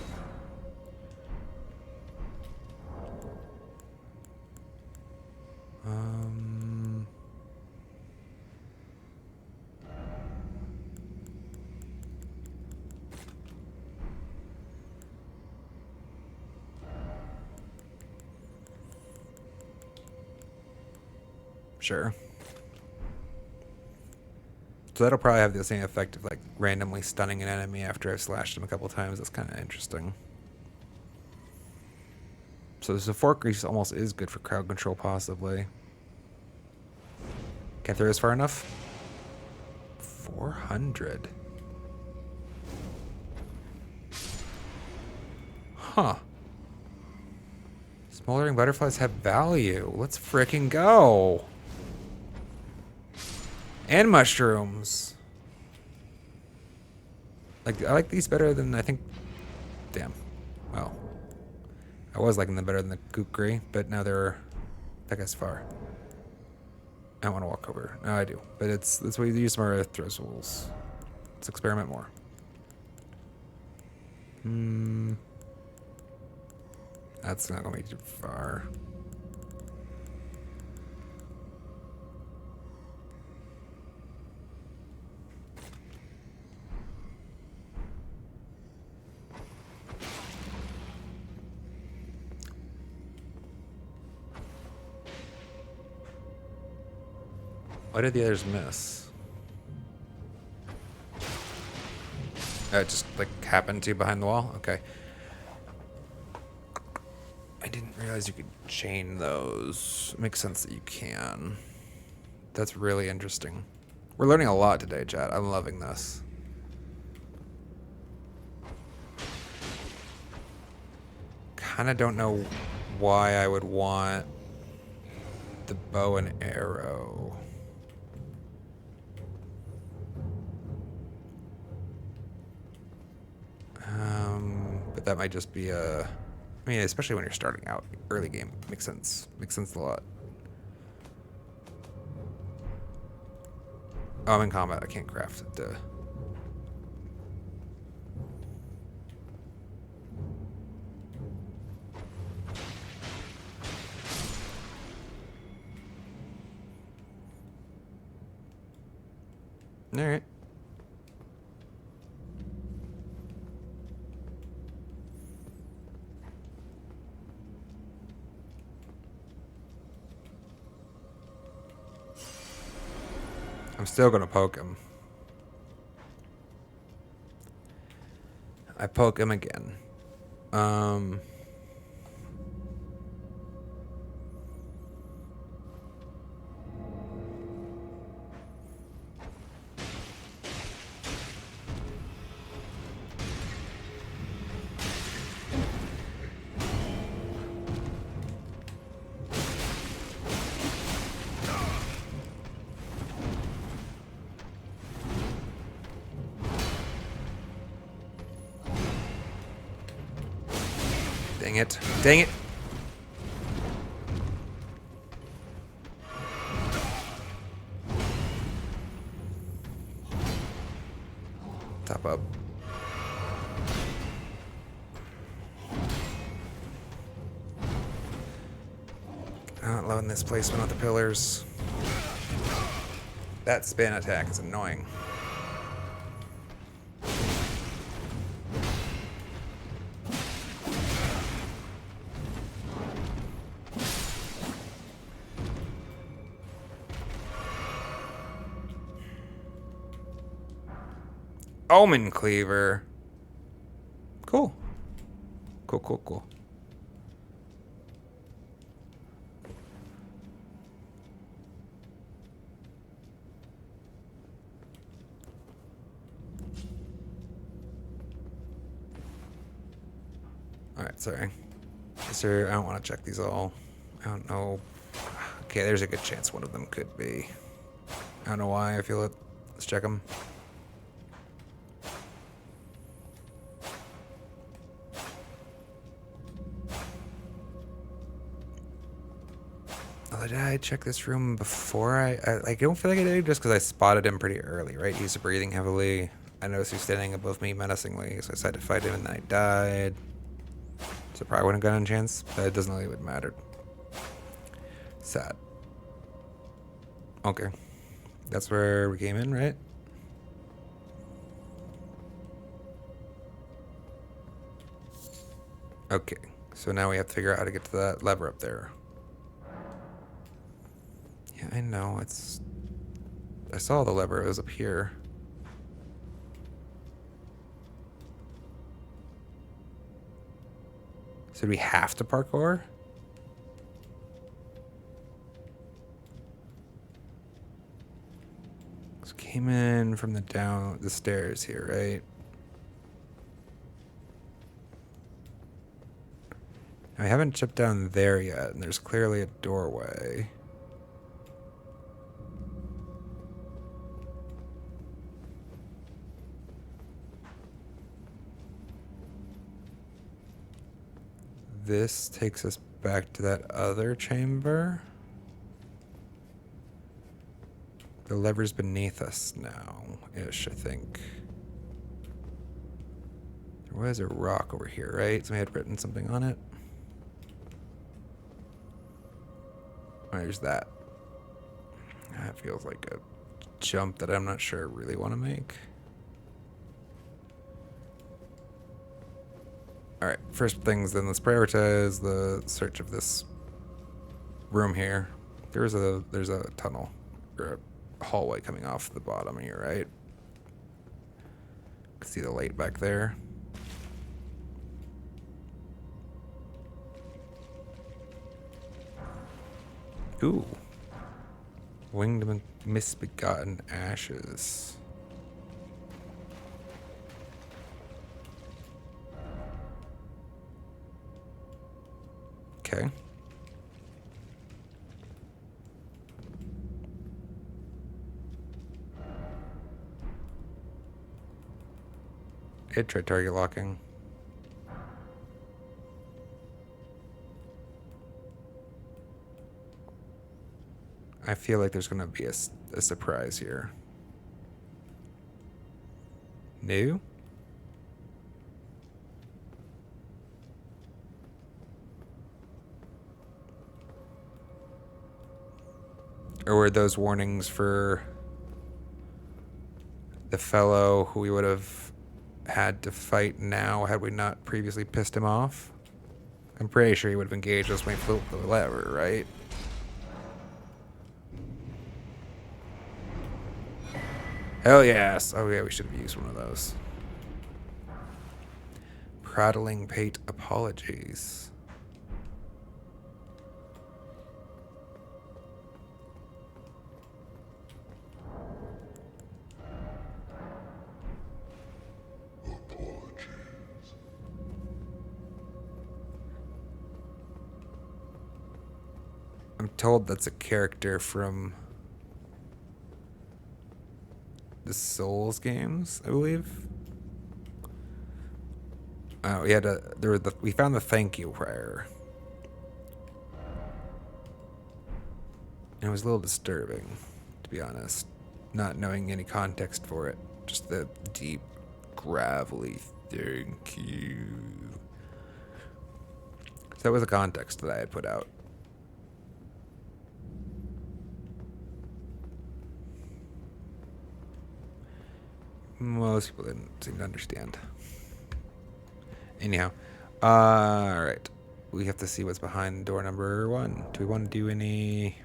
Sure. So that'll probably have the same effect of like randomly stunning an enemy after I've slashed him a couple times. That's kind of interesting. So the fork grease almost is good for crowd control, possibly. Can't throw this far enough? 400. Huh. Smoldering butterflies have value. Let's frickin' go. And mushrooms. Like, I like these better than I think. Damn. Well, I was liking them better than the kukri, but now they're that guy's far. I don't want to walk over. No, I do. But that's why you use more throw tools. Let's experiment more. That's not going to be too far. Why did the others miss? It just like happened to behind the wall? Okay. I didn't realize you could chain those. It makes sense that you can. That's really interesting. We're learning a lot today, chat. I'm loving this. Kinda don't know why I would want the bow and arrow. But that might just be a... I mean, especially when you're starting out, early game, makes sense. Makes sense a lot. Oh, I'm in combat. I can't craft it. Duh. All right. I'm still gonna poke him. I poke him again. Dang it. Dang it. Top up. I'm not loving this placement of the pillars. That spin attack is annoying. Almond cleaver. Cool. Cool, cool, cool. Alright, sorry. Sir, I don't want to check these all. I don't know. Okay, there's a good chance one of them could be. I don't know why I feel it. Let's check them. Oh, did I check this room before I don't feel like I did just because I spotted him pretty early, right? He's breathing heavily. I noticed he's standing above me menacingly, so I decided to fight him and then I died. So probably wouldn't have gotten a chance, but it doesn't really would matter. Sad. Okay. That's where we came in, right? Okay. So now we have to figure out how to get to that lever up there. Yeah, I know. I saw the lever. It was up here. So do we have to parkour? So came in from the stairs here, right? I haven't chipped down there yet, and there's clearly a doorway. This takes us back to that other chamber. The lever's beneath us now-ish, I think. There was a rock over here, right? Somebody had written something on it. Oh, there's that. That feels like a jump that I'm not sure I really want to make. Alright, first things then, let's prioritize the search of this room here. There's a tunnel, or a hallway coming off the bottom here, right? You can see the light back there. Ooh. Winged misbegotten ashes. Okay. It tried target locking. I feel like there's going to be a surprise here. No? Or were those warnings for the fellow who we would have had to fight now had we not previously pissed him off? I'm pretty sure he would have engaged us when we flew the lever, right? Hell yes. Oh yeah, we should have used one of those. Prattling pate apologies. I'm told that's a character from the Souls games, I believe. We found the thank you prayer. And it was a little disturbing, to be honest. Not knowing any context for it. Just the deep, gravelly thank you. So that was the context that I had put out. Most people didn't seem to understand. Anyhow, alright. We have to see what's behind door number 1. Do we want to do any...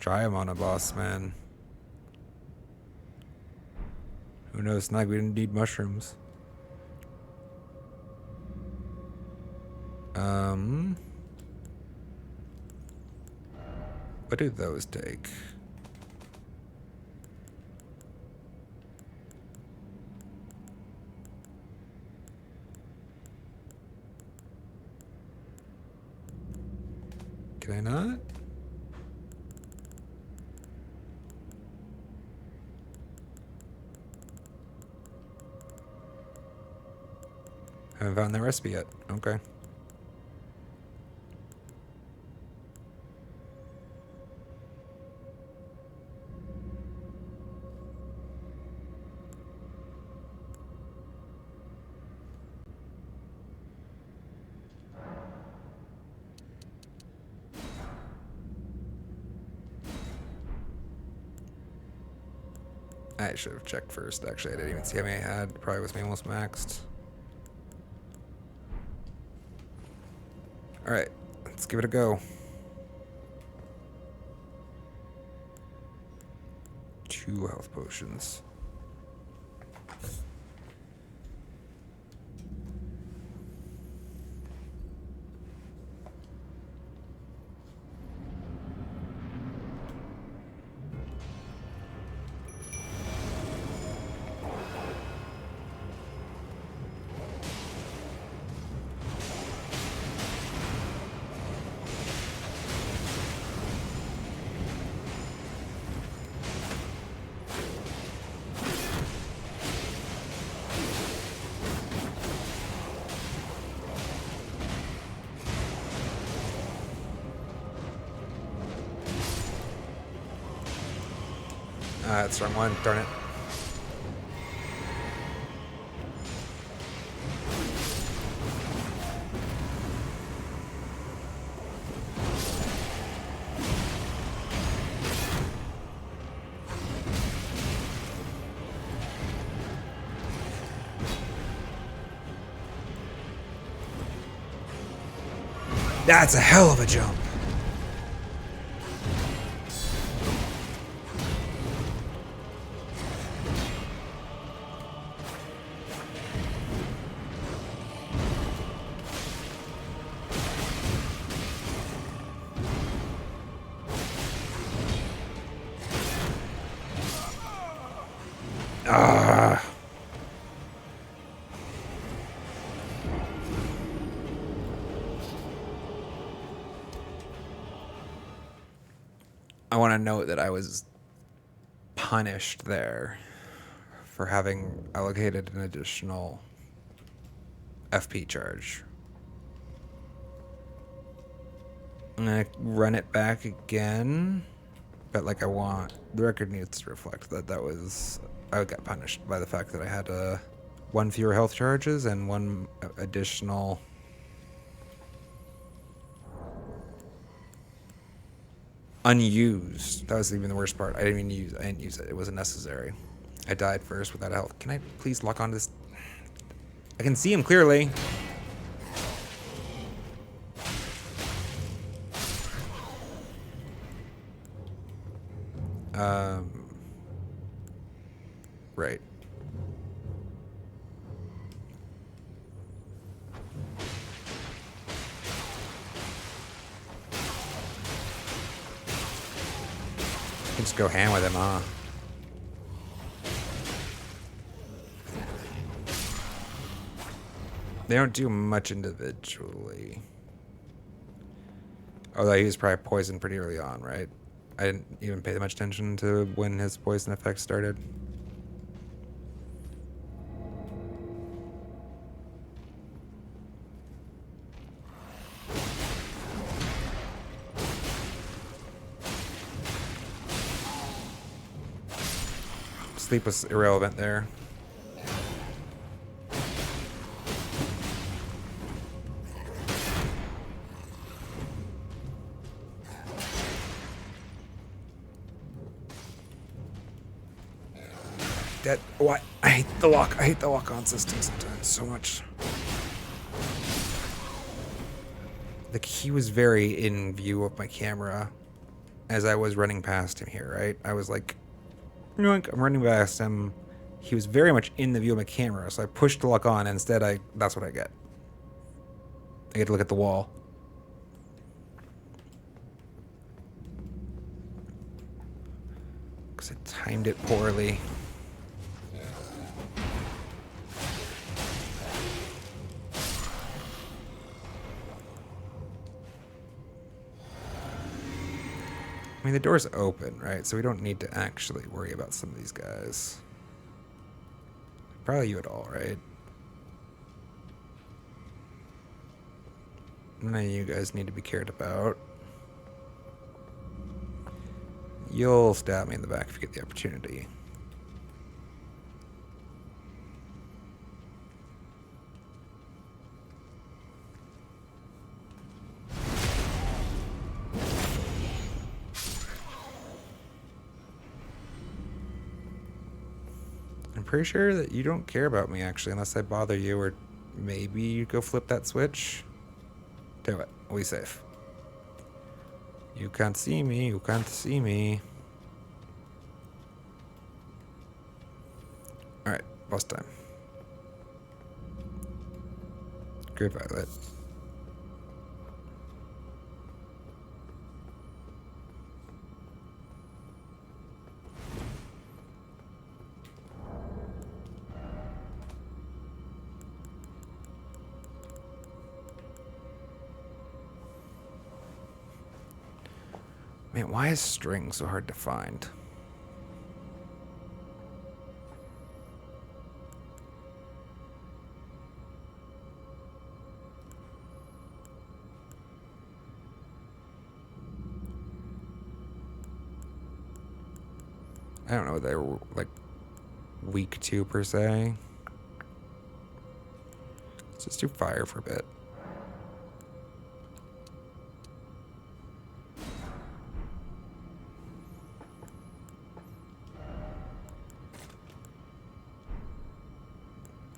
try him on a boss, man. Who knows? Not like we didn't need mushrooms. What do those take? Can I not? Haven't found the recipe yet. Okay. I should have checked first, actually. I didn't even see how many I had. Probably was me almost maxed. Alright, let's give it a go. 2 health potions. That's the wrong one. Darn it. That's a hell of a jump. I want to note that I was punished there for having allocated an additional FP charge. I'm gonna run it back again, but like I want the record needs to reflect that I got punished by the fact that I had 1 fewer health charges and 1 additional unused. That was even the worst part. I didn't use it. It wasn't necessary. I died first without health. Can I please lock onto this? I can see him clearly. Right. Just go ham with him, huh? They don't do much individually. Although he was probably poisoned pretty early on, right? I didn't even pay that much attention to when his poison effect started. Sleep was irrelevant there. What? I hate the lock. I hate the lock-on system sometimes so much. The key was very in view of my camera. as I was running past him here, right? I was like, yoink, I'm running past him. He was very much in the view of my camera, so I pushed to lock on, and instead that's what I get. I get to look at the wall. Because I timed it poorly. I mean, the door's open, right? So we don't need to actually worry about some of these guys. Probably you at all, right? None of you guys need to be cared about. You'll stab me in the back if you get the opportunity. I'm pretty sure that you don't care about me, actually, unless I bother you, or maybe you go flip that switch. Tell you what, we'll be safe. You can't see me, you can't see me. Alright, boss time. Good Violet. Man, why is string so hard to find? I don't know what they were like weak to per se. Let's just do fire for a bit.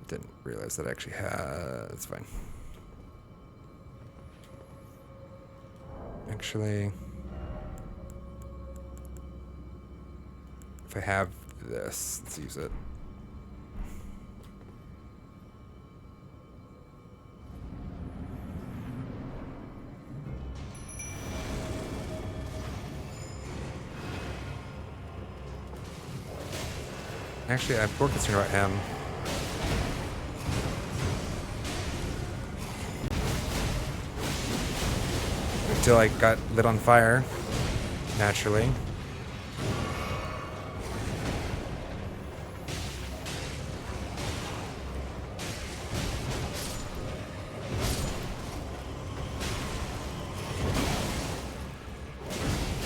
Didn't realize that I actually had. It's fine. Actually, if I have this, let's use it. Actually, I'm more concerned about him. Until I got lit on fire, naturally.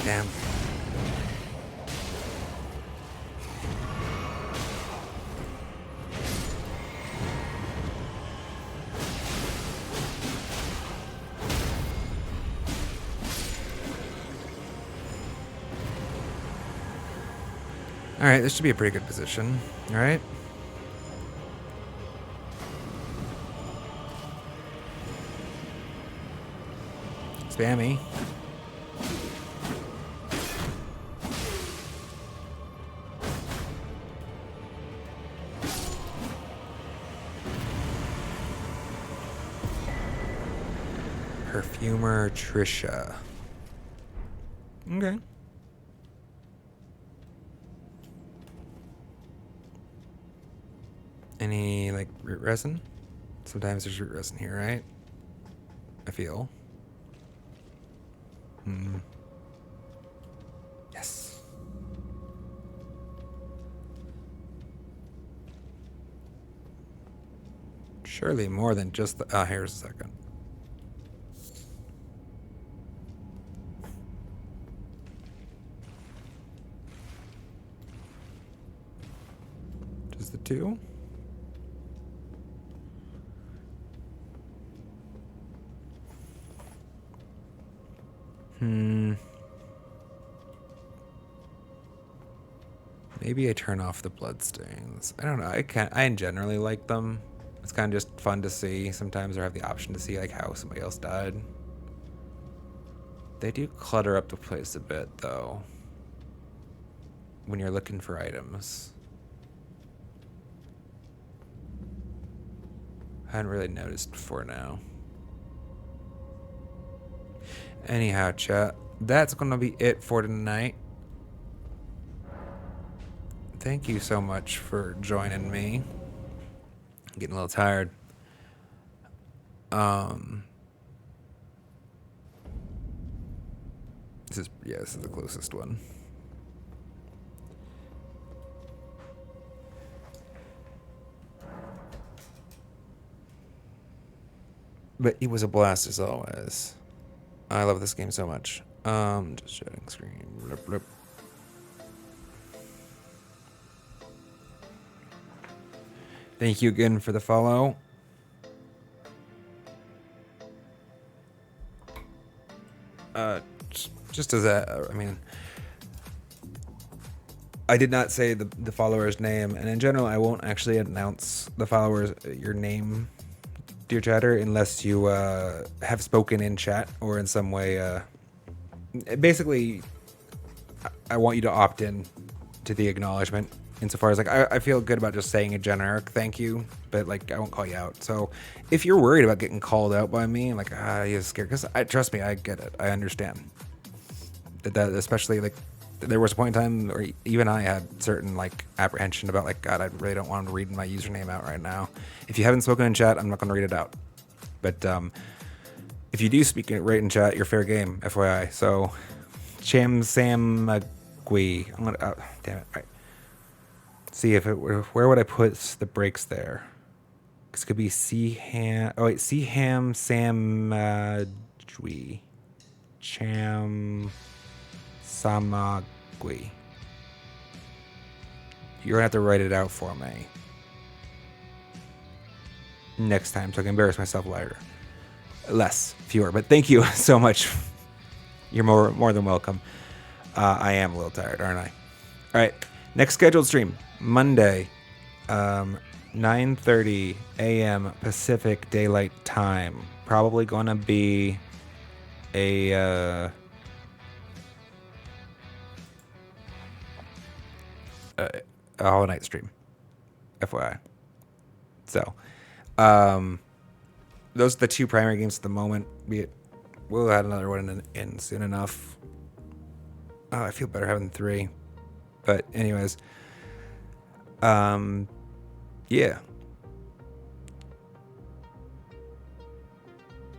Damn. Alright, this should be a pretty good position. Alright. Spammy. Perfumer Trisha. Okay. Any, like, root resin? Sometimes there's root resin here, right? I feel. Yes. Surely more than just the... here's a second. Just the two? Maybe I turn off the bloodstains. I don't know. I generally like them. It's kind of just fun to see sometimes, or have the option to see like how somebody else died. They do clutter up the place a bit, though, when you're looking for items. I hadn't really noticed before now. Anyhow, chat, that's going to be it for tonight. Thank you so much for joining me. I'm getting a little tired. This is the closest one. But it was a blast as always. I love this game so much. Just sharing screen. Blip, blip. Thank you again for the follow. Just as a, I mean, I did not say the follower's name, and in general, I won't actually announce the follower's your name, dear chatter, unless you have spoken in chat or in some way. Basically, I want you to opt in to the acknowledgement. Insofar as like I feel good about just saying a generic thank you, but like I won't call you out. So if you're worried about getting called out by me, like you're scared, because trust me, I get it, I understand that especially like there was a point in time where even I had certain like apprehension about like God, I really don't want to read my username out right now. If you haven't spoken in chat, I'm not going to read it out. But if you do speak it right in chat, you're fair game, FYI. So Cham Sam Gui, I'm gonna damn it. All right. See if it where would I put the breaks there? This could be Cham Samagui. Cham Samagui. You're gonna have to write it out for me next time so I can embarrass myself fewer. But thank you so much. You're more than welcome. I am a little tired, aren't I? All right, next scheduled stream Monday, 9:30 a.m. Pacific Daylight Time. Probably gonna be a Hollow Knight stream, FYI. So, those are the two primary games at the moment. We'll add another one in soon enough. Oh, I feel better having 3. But anyways, yeah.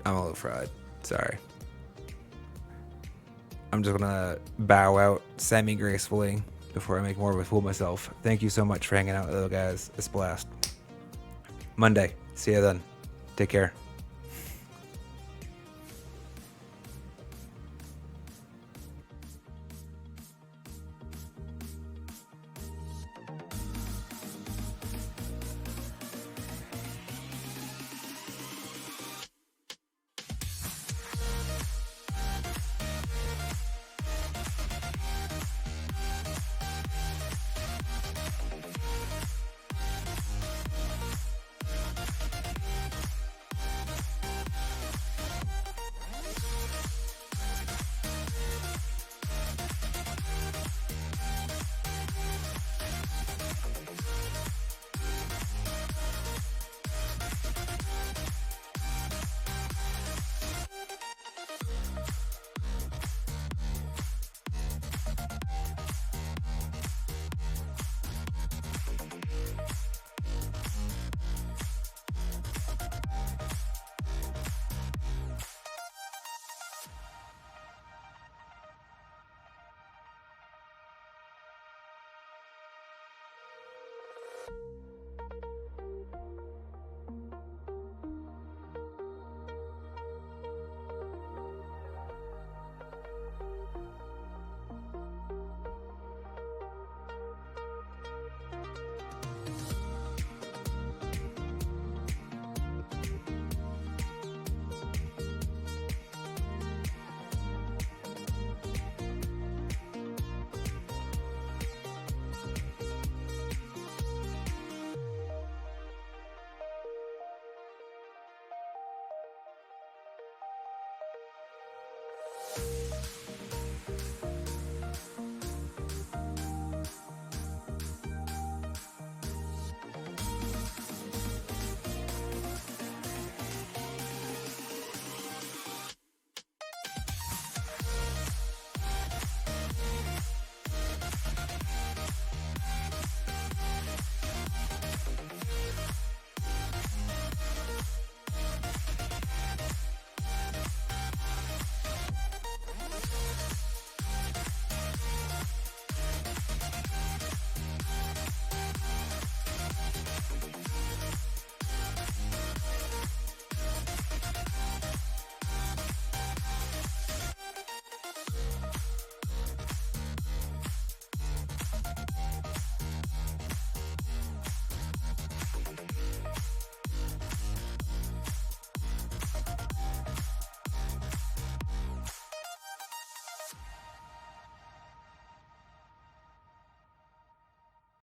I'm a little fried. Sorry. I'm just gonna bow out semi-gracefully before I make more of a fool of myself. Thank you so much for hanging out with little guys. It's a blast. Monday. See you then. Take care.